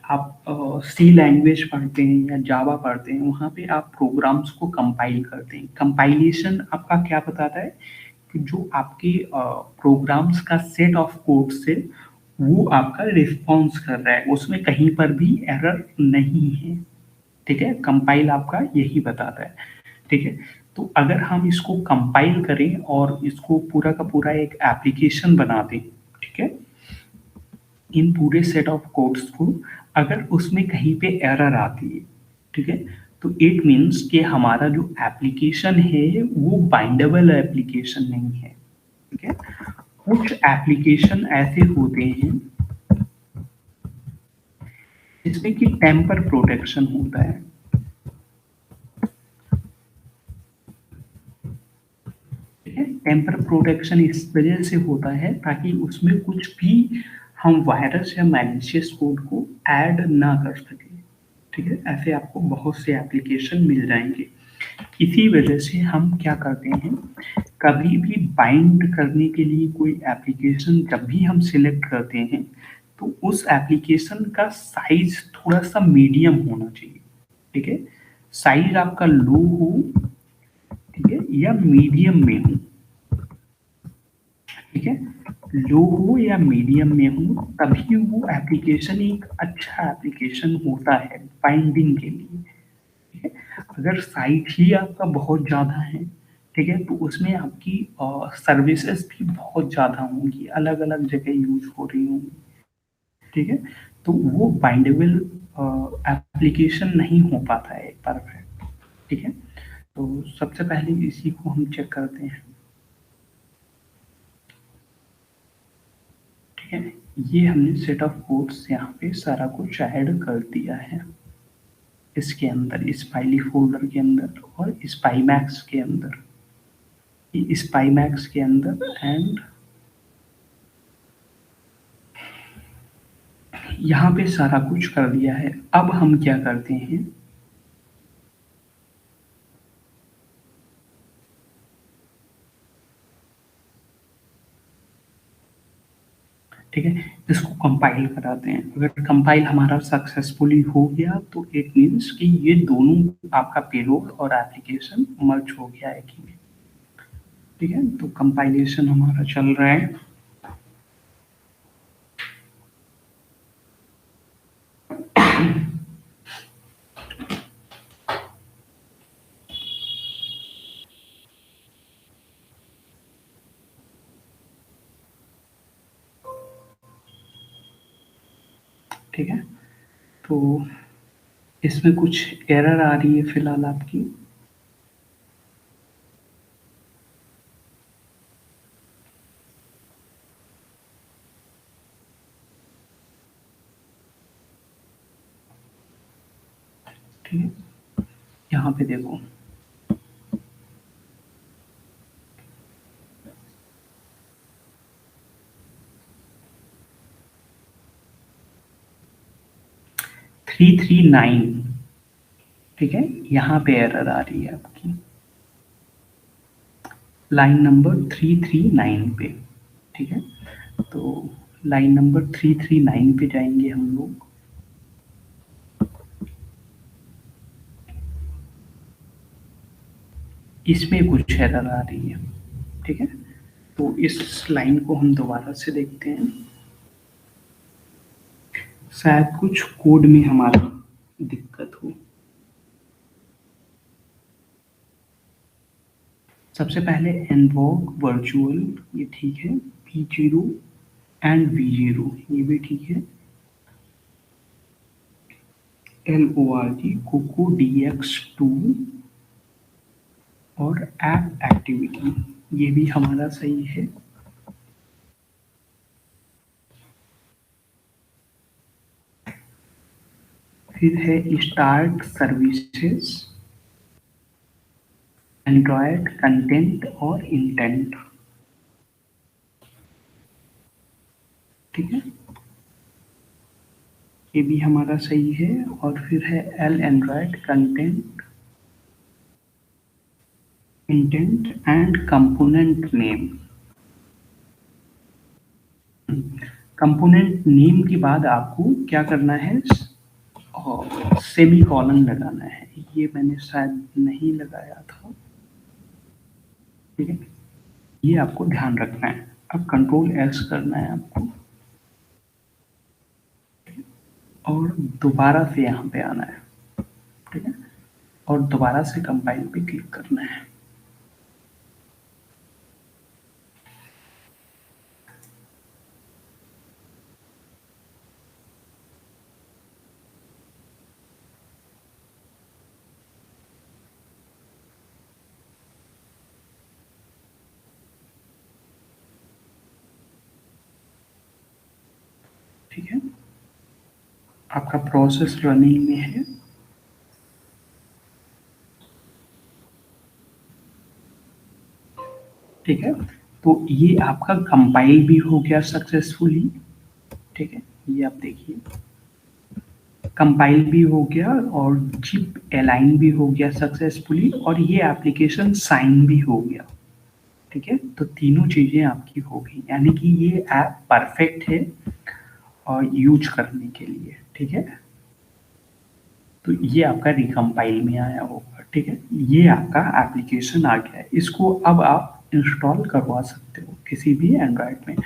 आप सी लैंग्वेज पढ़ते हैं या जावा पढ़ते हैं, वहाँ पे आप प्रोग्राम्स को कंपाइल करते हैं। कंपाइलेशन आपका क्या बताता है कि जो आपके प्रोग्राम्स का सेट ऑफ कोड्स है वो आपका रिस्पॉन्स कर रहा है, उसमें कहीं पर भी एरर नहीं है, ठीक है। कंपाइल आपका यही बताता है, ठीक है। तो अगर हम इसको कंपाइल करें और इसको पूरा का पूरा एक एप्लीकेशन बना दें, ठीक है, इन पूरे सेट ऑफ कोड्स को, अगर उसमें कहीं पे एरर आती है, ठीक है, तो इट मीन्स कि हमारा जो एप्लीकेशन है वो बाइंडेबल एप्लीकेशन नहीं है, ठीक है। कुछ एप्लीकेशन ऐसे होते हैं जिसमें कि टेम्पर प्रोटेक्शन होता है, ठीक है। टेम्पर प्रोटेक्शन इस वजह से होता है ताकि उसमें कुछ भी हम वायरस या मैलिशियस कोड को ऐड ना कर सके, ठीक है। ऐसे आपको बहुत से एप्लीकेशन मिल जाएंगे। इसी वजह से हम क्या करते हैं, कभी भी बाइंड करने के लिए कोई एप्लीकेशन जब भी हम सिलेक्ट करते हैं तो उस एप्लीकेशन का साइज थोड़ा सा मीडियम होना चाहिए, ठीक है। साइज आपका लो हो, ठीक है, या मीडियम में हो, ठीक है, लो हो या मीडियम में हो, तभी वो एप्लीकेशन एक अच्छा एप्लीकेशन होता है बाइंडिंग के लिए, ठीक है। अगर साइज ही आपका बहुत ज़्यादा है, ठीक है, तो उसमें आपकी सर्विसेज भी बहुत ज़्यादा होंगी, अलग अलग जगह यूज हो रही होंगी, ठीक है, तो वो बाइंडेबल एप्लीकेशन नहीं हो पाता है एक परफेक्ट, ठीक है। तो सबसे पहले इसी को हम चेक करते हैं, ठीक है। ये हमने सेट ऑफ कोड्स यहाँ पे सारा कुछ ऐड कर दिया है इसके अंदर, स्पाइली फोल्डर के अंदर और स्पाईमैक्स के अंदर, स्पाईमैक्स के अंदर एंड यहाँ पे सारा कुछ कर दिया है। अब हम क्या करते हैं, ठीक है, इसको कंपाइल कराते हैं। अगर कंपाइल हमारा सक्सेसफुली हो गया तो इट मीन्स कि ये दोनों आपका पेलोड और एप्लीकेशन मर्ज हो गया है कि नहीं, ठीक है। तो कंपाइलेशन हमारा चल रहा है, ठीक है। तो इसमें कुछ एरर आ रही है फिलहाल आपकी, ठीक है, यहाँ पे देखो, थ्री 339, ठीक है, यहाँ पे एरर आ रही है आपकी, लाइन नंबर 339 पे, ठीक है। तो लाइन नंबर 339 पे जाएंगे हम लोग। इसमें कुछ एरर आ रही है, ठीक है। तो इस लाइन को हम दोबारा से देखते हैं, शायद कुछ कोड में हमारा दिक्कत हो। सबसे पहले इन्वोक वर्चुअल, ये ठीक है, P0 एंड V0 ये भी ठीक है, LORG कोको DX2 और ऐप एक्टिविटी ये भी हमारा सही है। फिर है स्टार्ट सर्विसेज, एंड्रॉयड कंटेंट और इंटेंट, ठीक है, ये भी हमारा सही है। और फिर है L Android content, intent and component name. Component name के बाद आपको क्या करना है, और सेमी कॉलन लगाना है। ये मैंने शायद नहीं लगाया था, ठीक है, ये आपको ध्यान रखना है। अब कंट्रोल S करना है आपको और दोबारा से यहाँ पे आना है, ठीक है, और दोबारा से कंपाइल पे क्लिक करना है। ठीक है, आपका प्रोसेस रनिंग में है। ठीक है, तो ये आपका कंपाइल भी हो गया सक्सेसफुली, ठीक है, ये आप देखिए कंपाइल भी हो गया और जिप अलाइन भी हो गया सक्सेसफुली, और ये एप्लीकेशन साइन भी हो गया, ठीक है। तो तीनों चीजें आपकी हो गई, यानी कि ये ऐप परफेक्ट है और यूज करने के लिए, ठीक है। तो ये आपका रिकम्पाइल में आया होगा, ठीक है, ये आपका एप्लीकेशन आ गया है। इसको अब आप इंस्टॉल करवा सकते हो किसी भी एंड्रॉयड में।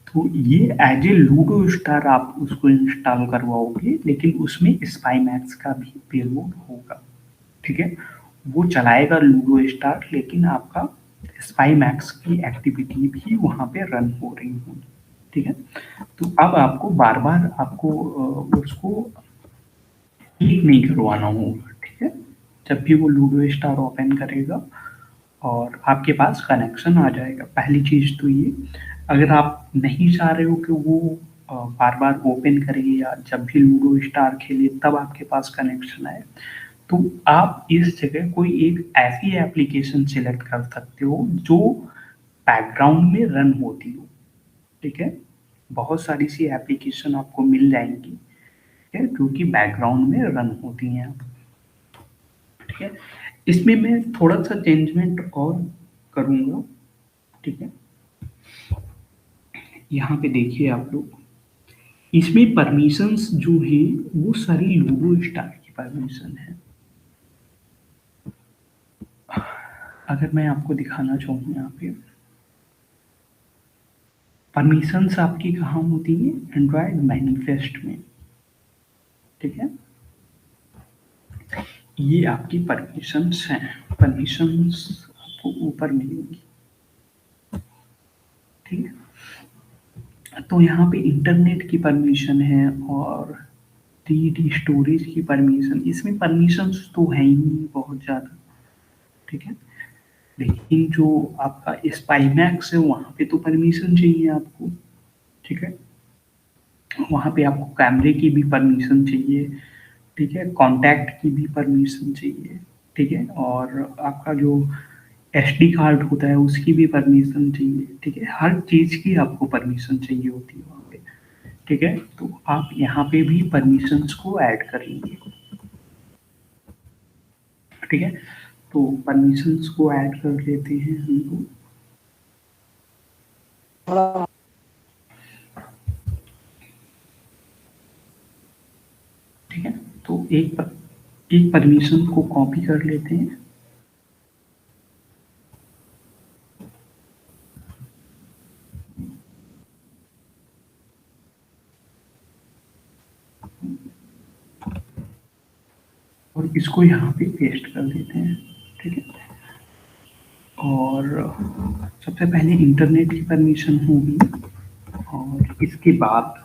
तो ये एज ए लूडो स्टार आप उसको इंस्टॉल करवाओगे, लेकिन उसमें स्पाईमैक्स का भी पेलोड होगा, ठीक है। वो चलाएगा लूडो स्टार, लेकिन आपका स्पाईमैक्स की एक्टिविटी भी वहाँ पे रन हो रही होगी, ठीक है। तो अब आपको बार बार आपको उसको क्लिक नहीं करवाना होगा, ठीक है। जब भी वो लूडो स्टार ओपन करेगा और आपके पास कनेक्शन आ जाएगा। पहली चीज़ तो ये, अगर आप नहीं चाह रहे हो कि वो बार बार ओपन करे या जब भी लूडो स्टार खेले तब आपके पास कनेक्शन आए, तो आप इस जगह कोई एक ऐसी एप्लीकेशन सिलेक्ट कर सकते हो जो बैकग्राउंड में रन होती हो, ठीक है। बहुत सारी सी एप्लीकेशन आपको मिल जाएंगी, ठीक है, जो कि बैकग्राउंड में रन होती हैं, ठीक है। इसमें मैं थोड़ा सा चेंजमेंट और करूँगा, ठीक है। यहाँ पे देखिए आप लोग, इसमें परमिशंस जो है वो सारी लूडो स्टार की परमिशन है। अगर मैं आपको दिखाना चाहूँ यहाँ पे परमिशंस आपकी कहाँ होती है, एंड्रॉयड मैनिफेस्ट में, ठीक है। ये आपकी परमिशंस हैं, परमिशंस आपको ऊपर मिलेंगी, ठीक है। तो यहाँ पे इंटरनेट की परमिशन है और 3D स्टोरेज की परमिशन, इसमें परमिशंस तो है ही नहीं बहुत ज़्यादा, ठीक है। लेकिन जो आपका स्पाईमैक्स है वहाँ पे तो परमिशन चाहिए आपको, ठीक है। वहाँ पे आपको कैमरे की भी परमिशन चाहिए, ठीक है, कॉन्टैक्ट की भी परमिशन चाहिए, ठीक है, और आपका जो SD कार्ड होता है उसकी भी परमिशन चाहिए, ठीक है। हर चीज़ की आपको परमिशन चाहिए होती है वहाँ पे, ठीक है। तो आप यहाँ पे भी परमिशंस को ऐड करेंगे, ठीक है। तो परमिशंस को ऐड कर लेते हैं हम लोग। थोड़ा ठीक है, तो एक परमिशन को कॉपी कर लेते हैं। और इसको यहाँ पे पेस्ट कर देते हैं। ठीक है, और सबसे पहले इंटरनेट की परमिशन होगी, और इसके बाद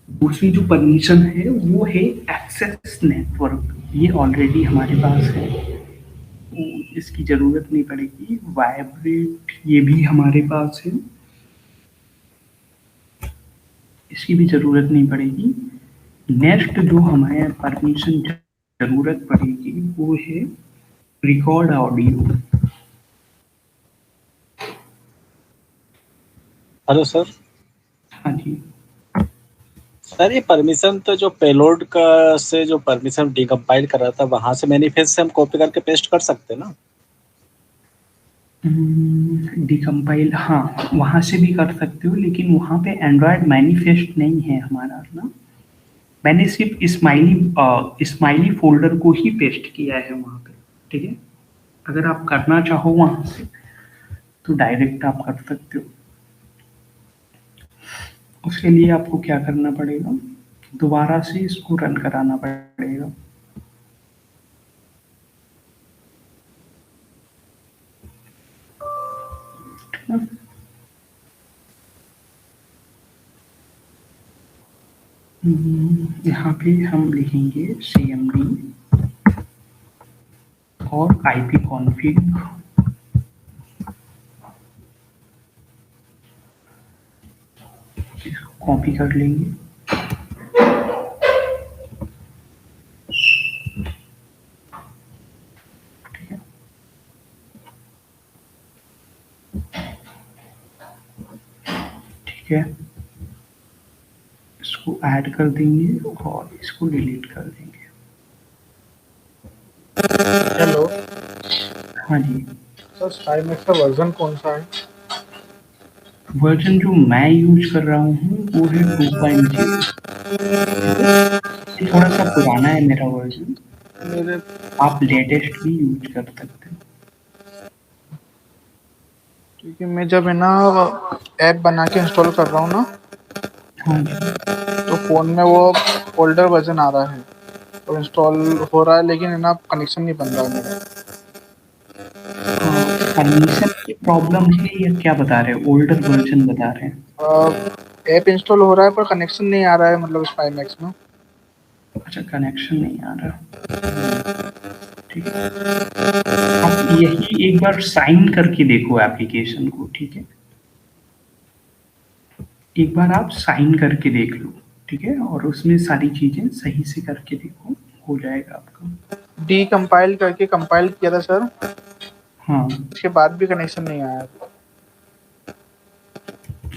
दूसरी जो परमिशन है वो है एक्सेस नेटवर्क। ये ऑलरेडी हमारे पास है, तो इसकी जरूरत नहीं पड़ेगी। वाइब्रेट ये भी हमारे पास है, इसकी भी जरूरत नहीं पड़ेगी। नेक्स्ट जो हमें परमिशन जरूरत पड़ेगी वो है रिकॉर्ड ऑडियो। Hello sir. हाँ जी, सर ये परमिशन तो जो पेलोड का से जो परमिशन डिकम्पाइल कर रहा था वहां से मैनिफेस्ट से हम कॉपी करके पेस्ट कर सकते हैं ना? डिकम्पाइल, हाँ वहाँ से भी कर सकते हो, लेकिन वहाँ पे एंड्रॉयड मैनिफेस्ट नहीं है हमारा ना। मैंने सिर्फ स्माइली फोल्डर को ही पेस्ट किया है वहाँ पे। ठीक है, अगर आप करना चाहो वहाँ से तो डायरेक्ट आप कर सकते हो। उसके लिए आपको क्या करना पड़ेगा, दोबारा से इसको रन कराना पड़ेगा। ठीक है? यहाँ पे हम लिखेंगे cmd और ip config, कॉपी कर लेंगे। ठीक है, ठीक है, इसको ऐड कर देंगे और इसको डिलीट कर देंगे। हेलो हाँ जी, सर, SkyMax का वर्जन कौन सा है? वर्जन जो मैं यूज कर रहा हूँ वो है 2.0। ये थोड़ा सा पुराना है मेरा वर्जन, मेरे आप लेटेस्ट भी यूज कर सकते हो। क्योंकि मैं जब है ना ऐप बना के इंस्टॉल कर रहा हूँ ना, हाँ जी, तो फ़ोन में वो ओल्डर वर्जन आ रहा है और इंस्टॉल हो रहा है, लेकिन है ना कनेक्शन नहीं बन रहा है मेरा। परमिशन की प्रॉब्लम है या क्या बता रहे हैं, ओल्डर वर्जन बता रहे हैं? ऐप इंस्टॉल हो रहा है पर कनेक्शन नहीं आ रहा है, मतलब SkyMax में। अच्छा, कनेक्शन नहीं आ रहा। ठीक है, आप यही एक बार साइन करके देखो एप्लीकेशन को। ठीक है, एक बार आप साइन करके देख लो। ठीक है, और उसमें सारी चीजें सही से करके देखो, हो जाएगा आपका। डीकम्पाइल करके कंपाइल किया था सर, हाँ, उसके बाद भी कनेक्शन नहीं आया।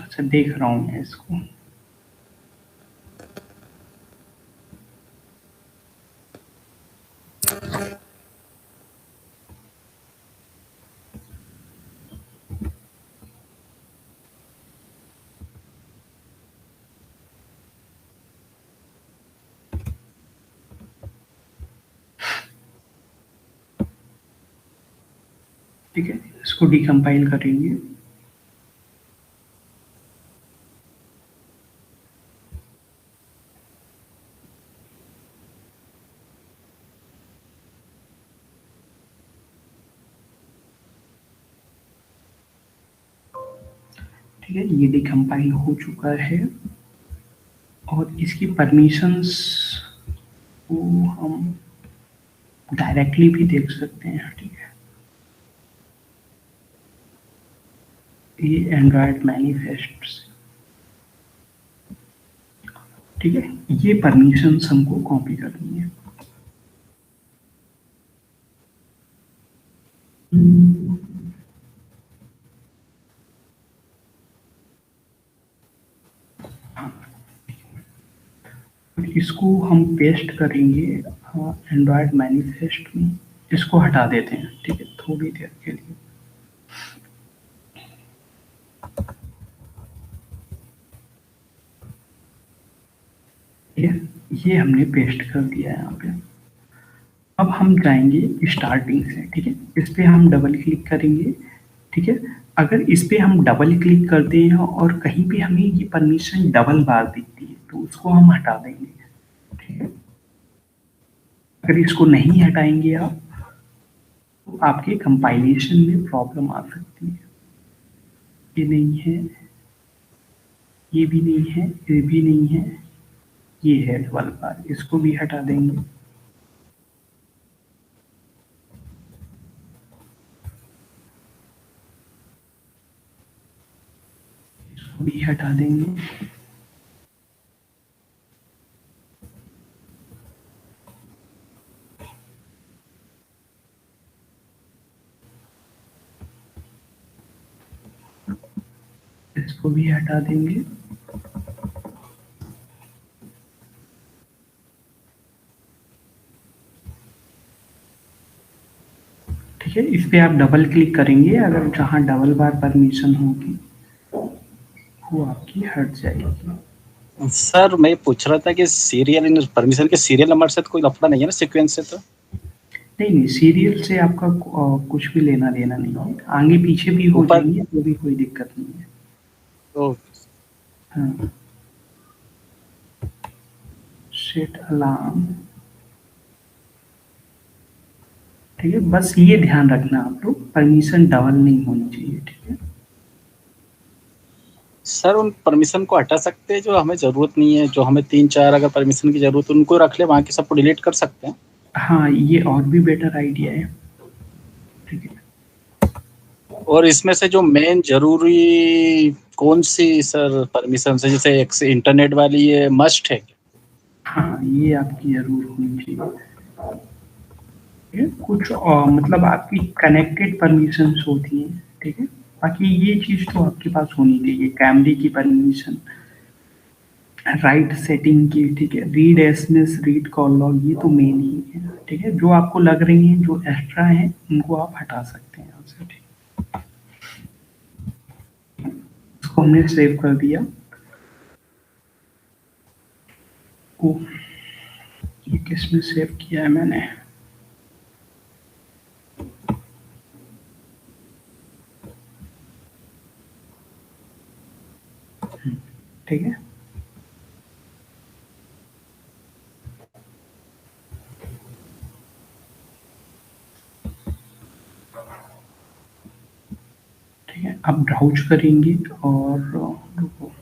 अच्छा देख रहा हूँ मैं इसको। ठीक है, इसको डिकम्पाइल करेंगे। ठीक है, ये डिकम्पाइल हो चुका है, और इसकी परमिशंस को हम डायरेक्टली भी देख सकते हैं। ठीक है, ये एंड्रॉयड मैनिफेस्ट। ठीक है, ये परमिशंस हमको कॉपी करनी है। इसको हम पेस्ट करेंगे एंड्रॉयड मैनिफेस्ट में। इसको हटा देते हैं, ठीक है, थोड़ी देर के लिए। ये हमने पेस्ट कर दिया है यहाँ पे। अब हम जाएंगे स्टार्टिंग से, ठीक है, इस पे हम डबल क्लिक करेंगे, ठीक है। अगर इस पे हम डबल क्लिक करते हैं और कहीं पे हमें ये परमिशन डबल बार दिखती है तो उसको हम हटा देंगे, ठीक है। अगर इसको नहीं हटाएंगे आप तो आपके कंपाइलेशन में प्रॉब्लम आ सकती है। ये नहीं है, ये भी नहीं है, ये भी नहीं है, ये है डबल बार, इसको भी हटा देंगे। इसको भी हटा देंगे। इसको भी हटा देंगे। ठीक है, इस पे आप डबल क्लिक करेंगे, अगर जहां डबल बार परमिशन होगी वो आपकी हट जाएगी। सर मैं पूछ रहा था कि सीरियल परमिशन के सीरियल नंबर से तो कोई लफड़ा नहीं है ना, सीक्वेंस से तो? नहीं, सीरियल से आपका कुछ भी लेना देना नहीं है, आगे पीछे भी हो ऊपर जाएंगे तो भी कोई दिक्कत नहीं है। तो हाँ, सेट अलार्म, ठीक है, बस ये ध्यान रखना आप लोग, परमिशन डबल नहीं होनी चाहिए, ठीक है। सर उन परमिशन को हटा सकते हैं जो हमें जरूरत नहीं है, जो हमें 3-4 अगर परमिशन की जरूरत है उनको रख ले, बाकी सबको डिलीट कर सकते हैं। हाँ, ये और भी बेटर आइडिया है, ठीक है। और इसमें से जो मेन जरूरी कौन सी सर परमिशन है, जैसे एक से इंटरनेट वाली, ये मस्ट है? हाँ, ये आपकी जरूर होनी चाहिए, ठीक है। कुछ मतलब आपकी कनेक्टेड परमिशंस होती हैं, ठीक है। बाकी ये चीज तो आपके पास होनी चाहिए, कैमरे की परमिशन, राइट सेटिंग की, ठीक है, read SMS, read call log, ये तो मेन ही है, ठीक है। जो आपको लग रही हैं जो एक्स्ट्रा हैं उनको आप हटा सकते हैं यहाँ से, ठीक है। इसको हमने सेव कर दिया। ओ, ये किसमें सेव किया है मैंने? ठीक है, ठीक है। अब ब्राउज करेंगे और रुको,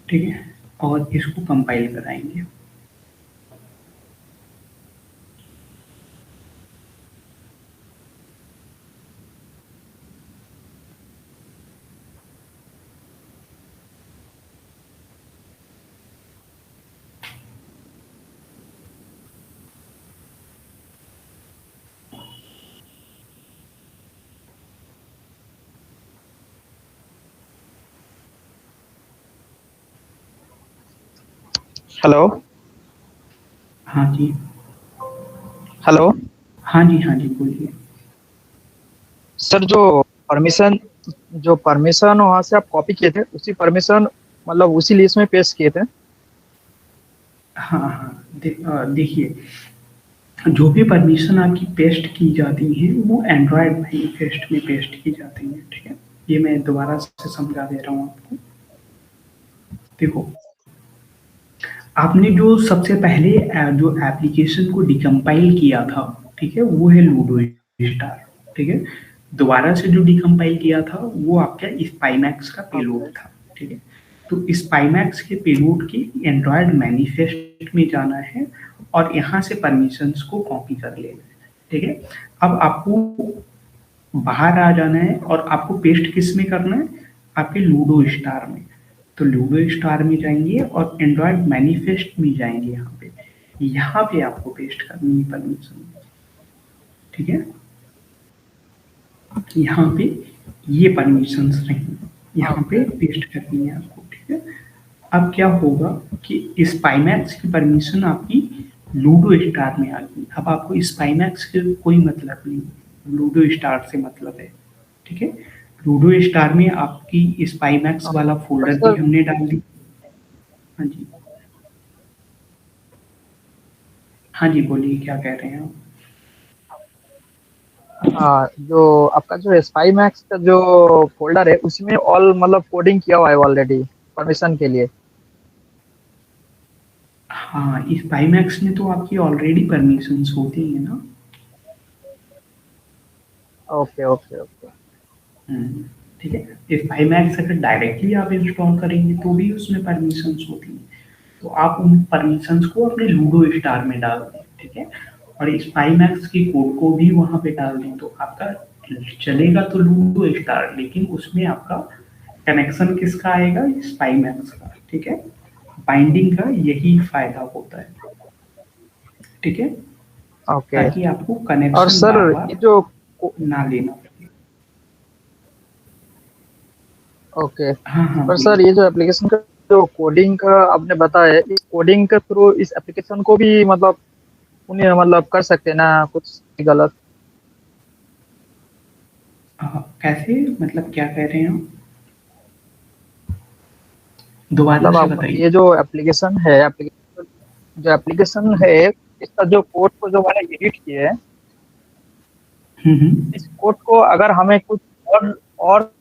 ठीक है, और इसको कंपाइल कराएंगे। हेलो। हाँ जी, हेलो हाँ जी, हाँ जी, बोलिए। सर, जो परमिशन वहाँ से आप कॉपी किए थे, उसी परमिशन मतलब उसी लिस्ट में पेस्ट किए थे? हाँ हाँ, देखिए, जो भी परमिशन आपकी पेस्ट की जाती है वो एंड्रॉयड मैनिफेस्ट में पेस्ट की जाती है, ठीक है। ये मैं दोबारा से समझा दे रहा हूँ आपको। देखो, आपने जो सबसे पहले जो एप्लीकेशन को डिकम्पाइल किया था, ठीक है, वो है लूडो स्टार, ठीक है। दोबारा से जो डिकम्पाइल किया था वो आपका स्पाइमैक्स का पेलोड था, ठीक है। तो स्पाइमैक्स के पेलोड के एंड्रॉयड मैनिफेस्ट में जाना है और यहाँ से परमिशंस को कॉपी कर लेना है, ठीक है। अब आपको बाहर आ जाना है और आपको पेस्ट किस में करना है, आपके लूडो स्टार में। तो लूडो स्टार में जाएंगे और एंड्रॉयड मैनिफेस्ट में जाएंगे। यहाँ पे आपको पेस्ट करनी है परमिशन, ठीक है। यहाँ पे ये परमिशंस रहेंगी, यहाँ पे पेस्ट करनी है आपको, ठीक है। अब क्या होगा कि स्पाईमैक्स की परमिशन आपकी लूडो स्टार में आ गई। अब आपको स्पाईमैक्स से कोई मतलब नहीं, लूडो स्टार से मतलब है, ठीक है। लूडो स्टार में आपकी स्पाईमैक्स वाला फोल्डर भी सर हमने डाल दी। हाँ जी, हाँ जी, बोलिए क्या कह रहे हैं आप? हाँ, जो आपका जो स्पाई मैक्स का जो फोल्डर है उसमें ऑल मतलब कोडिंग किया हुआ है ऑलरेडी परमिशन के लिए। हाँ, स्पाईमैक्स में तो आपकी ऑलरेडी परमिशंस होती हैं ना। Okay okay okay. ठीक है। स्पाईमैक्स अगर डायरेक्टली आप इंस्टॉल करेंगे तो भी उसमें परमिशंस होती हैं, तो आप उन परमिशंस को अपने लूडो स्टार में डाल दें, ठीक है। और स्पाईमैक्स की कोड को भी वहां पे डाल दें, तो आपका चलेगा तो लूडो स्टार, लेकिन उसमें आपका कनेक्शन किसका आएगा, स्पाईमैक्स का, ठीक है। बाइंडिंग का यही फायदा होता है, ठीक है, ओके। ताकि आपको और कनेक्शन सर बार ये बार जो ना लेना पड़े। ओके। हाँ हाँ, और बोलिए। सर ये जो एप्लीकेशन का जो कोडिंग का आपने बताया है, इस कोडिंग के थ्रू इस एप्लीकेशन को भी मतलब उन्हें मतलब कर सकते हैं ना कुछ गलत? कैसे, मतलब क्या कह रहे हैं आप, दोबारा मतलब से आप बताइए। ये जो एप्लीकेशन है इसका जो कोड को जो मैंने एडिट किया है, हम्म। इस कोड को अगर हमें कुछ और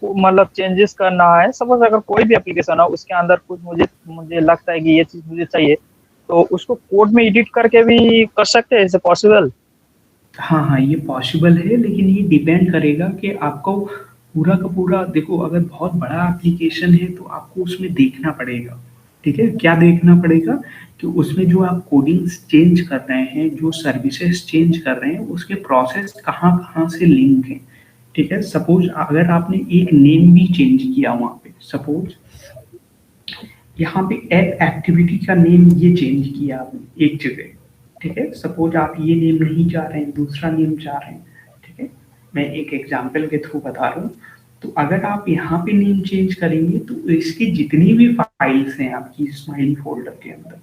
मतलब चेंजेस करना है, सपोज अगर कोई भी एप्लीकेशन हो उसके अंदर कुछ मुझे मुझे लगता है कि ये चीज मुझे चाहिए, तो उसको कोड में एडिट करके भी कर सकते हैं, इसे पॉसिबल? हाँ हाँ, ये पॉसिबल है, लेकिन ये डिपेंड करेगा कि आपको पूरा का पूरा, देखो अगर बहुत बड़ा एप्लीकेशन है तो आपको उसमें देखना पड़ेगा, ठीक है। क्या देखना पड़ेगा कि उसमें जो आप कोडिंग्स चेंज कर रहे हैं, जो सर्विसेज चेंज कर रहे हैं, उसके प्रोसेस कहाँ कहाँ से लिंक है, ठीक है। सपोज अगर आपने एक नेम भी चेंज किया वहाँ पे, सपोज यहाँ पे ऐप एक्टिविटी का नेम ये चेंज किया आपने एक जगह, ठीक है। सपोज आप ये नेम नहीं चाह रहे हैं, दूसरा नेम चाह रहे हैं, ठीक है। मैं एक एग्जांपल के थ्रू बता रहा हूँ। तो अगर आप यहाँ पे नेम चेंज करेंगे तो इसकी जितनी भी फाइल्स हैं आपकी स्माइली फोल्डर के अंदर,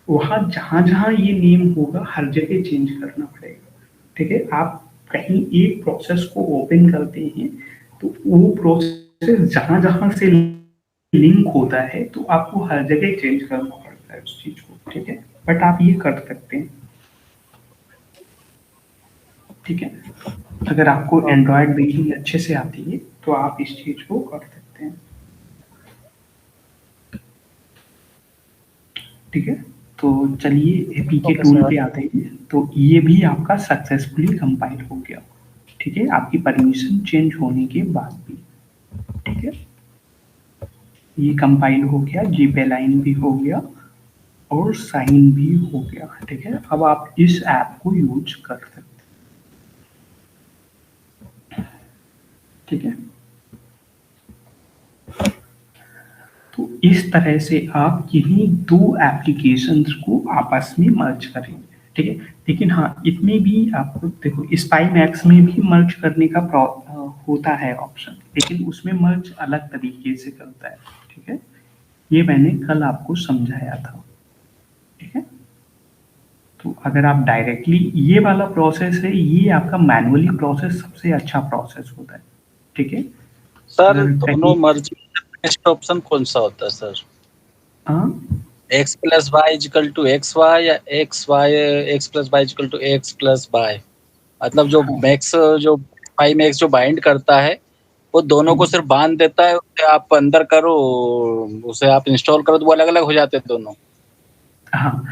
वहाँ जहाँ जहाँ ये नेम होगा हर जगह चेंज करना पड़ेगा, ठीक है। आप कहीं एक प्रोसेस को ओपन करते हैं तो वो प्रोसेस जहाँ जहाँ से लिंक होता है तो आपको हर जगह चेंज करना पड़ता है उस चीज को, ठीक है। बट आप ये कर सकते हैं, ठीक है। अगर आपको एंड्रॉयड बेकिंग अच्छे से आती है तो आप इस चीज को कर सकते हैं, ठीक है। तो चलिए एपीके ओके टूल सर। पे आते हैं। तो ये भी आपका सक्सेसफुली कंपाइल हो गया, ठीक है, आपकी परमिशन चेंज होने के बाद भी, ठीक है। ये कंपाइल हो गया, जीपे लाइन भी हो गया और साइन भी हो गया, ठीक है। अब आप इस ऐप को यूज कर सकते हैं, ठीक है। तो इस तरह से आप किन्हीं दो एप्लीकेशंस को आपस में मर्ज करेंगे, ठीक है। लेकिन हाँ, इसमें भी आपको देखो, स्पाई मैक्स में भी मर्ज करने का होता है ऑप्शन, लेकिन उसमें मर्ज अलग तरीके से करता है, ठीक है। ये मैंने कल आपको समझाया था, ठीक है। तो अगर आप डायरेक्टली, ये वाला प्रोसेस है, ये आपका मैनुअली प्रोसेस सबसे अच्छा प्रोसेस होता है, ठीक है। सर अगर दोनों कहीं मर्जी बेस्ट ऑप्शन कौन सा होता है सर? हाँ x plus y equal to x y या x plus y equal to x plus y? मतलब जो हाँ मैक्स जो वाई मैक्स जो बाइंड करता है वो दोनों को सिर्फ बांध देता है, उसे आप अंदर करो, उसे आप इंस्टॉल करो तो वो अलग अलग हो जाते हैं दोनों। हाँ,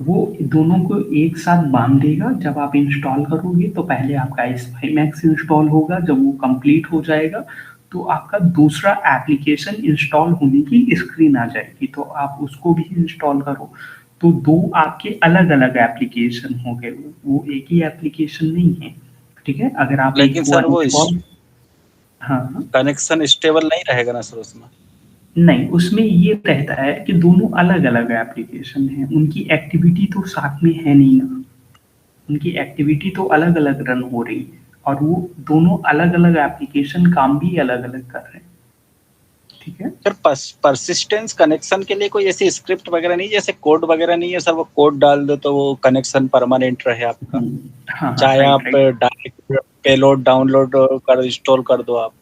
वो दोनों को एक साथ बांध देगा। जब आप इंस्टॉल करोगे तो पहले आपका स्पाईमैक्स इंस्टॉल होगा, जब वो कंप्लीट हो जाएगा तो आपका दूसरा एप्लीकेशन इंस्टॉल होने की स्क्रीन आ जाएगी, तो आप उसको भी इंस्टॉल करो। तो दो आपके अलग अलग एप्लीकेशन हो गए, वो एक ही एप्लीकेशन नहीं है, ठीक है, अगर आप लेकिन एक सर वो अनइंस्टॉल, हाँ कनेक्शन स्टेबल नहीं रहेगा ना सर उसमें? नहीं, उसमें ये रहता है कि दोनों अलग अलग एप्लीकेशन हैं, उनकी एक्टिविटी तो साथ में है नहीं ना, उनकी एक्टिविटी तो अलग अलग रन हो रही है और वो दोनों अलग अलग एप्लीकेशन काम भी अलग अलग कर रहे हैं। ठीक है, सर परसिस्टेंस कनेक्शन के लिए कोई ऐसी स्क्रिप्ट वगैरह नहीं, जैसे कोड वगैरह नहीं है सर? वो कोड डाल दो तो वो कनेक्शन परमानेंट रहे आपका, हाँ हाँ, चाहे राइट आप राइट, डायरेक्ट पेलोड डाउनलोड कर इंस्टॉल कर दो आप।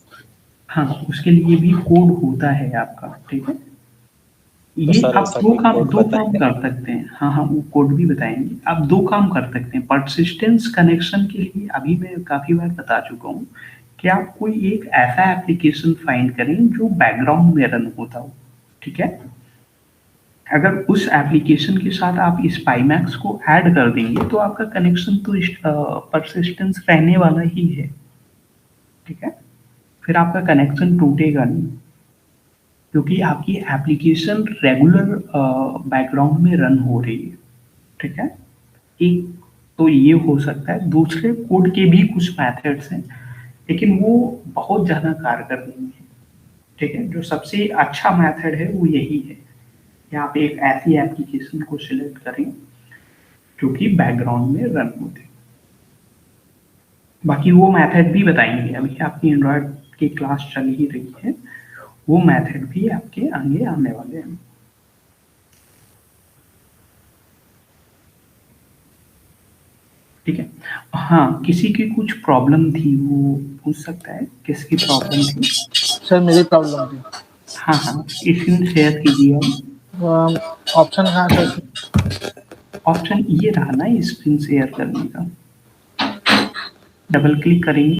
हाँ उसके लिए भी कोड होता है आपका। ठीक है, तो ये सर आप ऐसा कोई कोड दो काम बताइए। कर सकते हैं। हाँ हाँ, वो कोड भी बताएंगे। आप दो काम कर सकते हैं परसिस्टेंस कनेक्शन के लिए। अभी मैं काफी बार बता चुका हूँ कि आप कोई एक ऐसा एप्लीकेशन फाइंड करें जो बैकग्राउंड में रन होता हो। ठीक है, अगर उस एप्लीकेशन के साथ आप स्पाईमैक्स को ऐड कर देंगे तो आपका कनेक्शन तो परसिस्टेंस रहने वाला ही है। ठीक है, फिर आपका कनेक्शन टूटेगा नहीं, क्योंकि आपकी एप्लीकेशन रेगुलर बैकग्राउंड में रन हो रही है। ठीक है, एक तो ये हो सकता है। दूसरे कोड के भी कुछ मेथड्स हैं, लेकिन वो बहुत ज़्यादा कारगर नहीं है। ठीक है, जो सबसे अच्छा मेथड है वो यही है कि आप एक ऐसी एप्लीकेशन को सिलेक्ट करें जो कि बैकग्राउंड में रन होते। बाकी वो मेथड भी बताएंगे, अभी आपकी एंड्रॉयड की क्लास चल ही रही है, वो मेथड भी आपके आगे आने वाले हैं। ठीक है, हाँ किसी की कुछ प्रॉब्लम थी, वो पूछ सकता है किसकी प्रॉब्लम थी। सर मेरी प्रॉब्लम थी। हाँ हाँ, स्क्रीन शेयर कीजिए आप। ऑप्शन कहाँ से? ऑप्शन ये रहा ना स्क्रीन शेयर करने का, डबल क्लिक करेंगे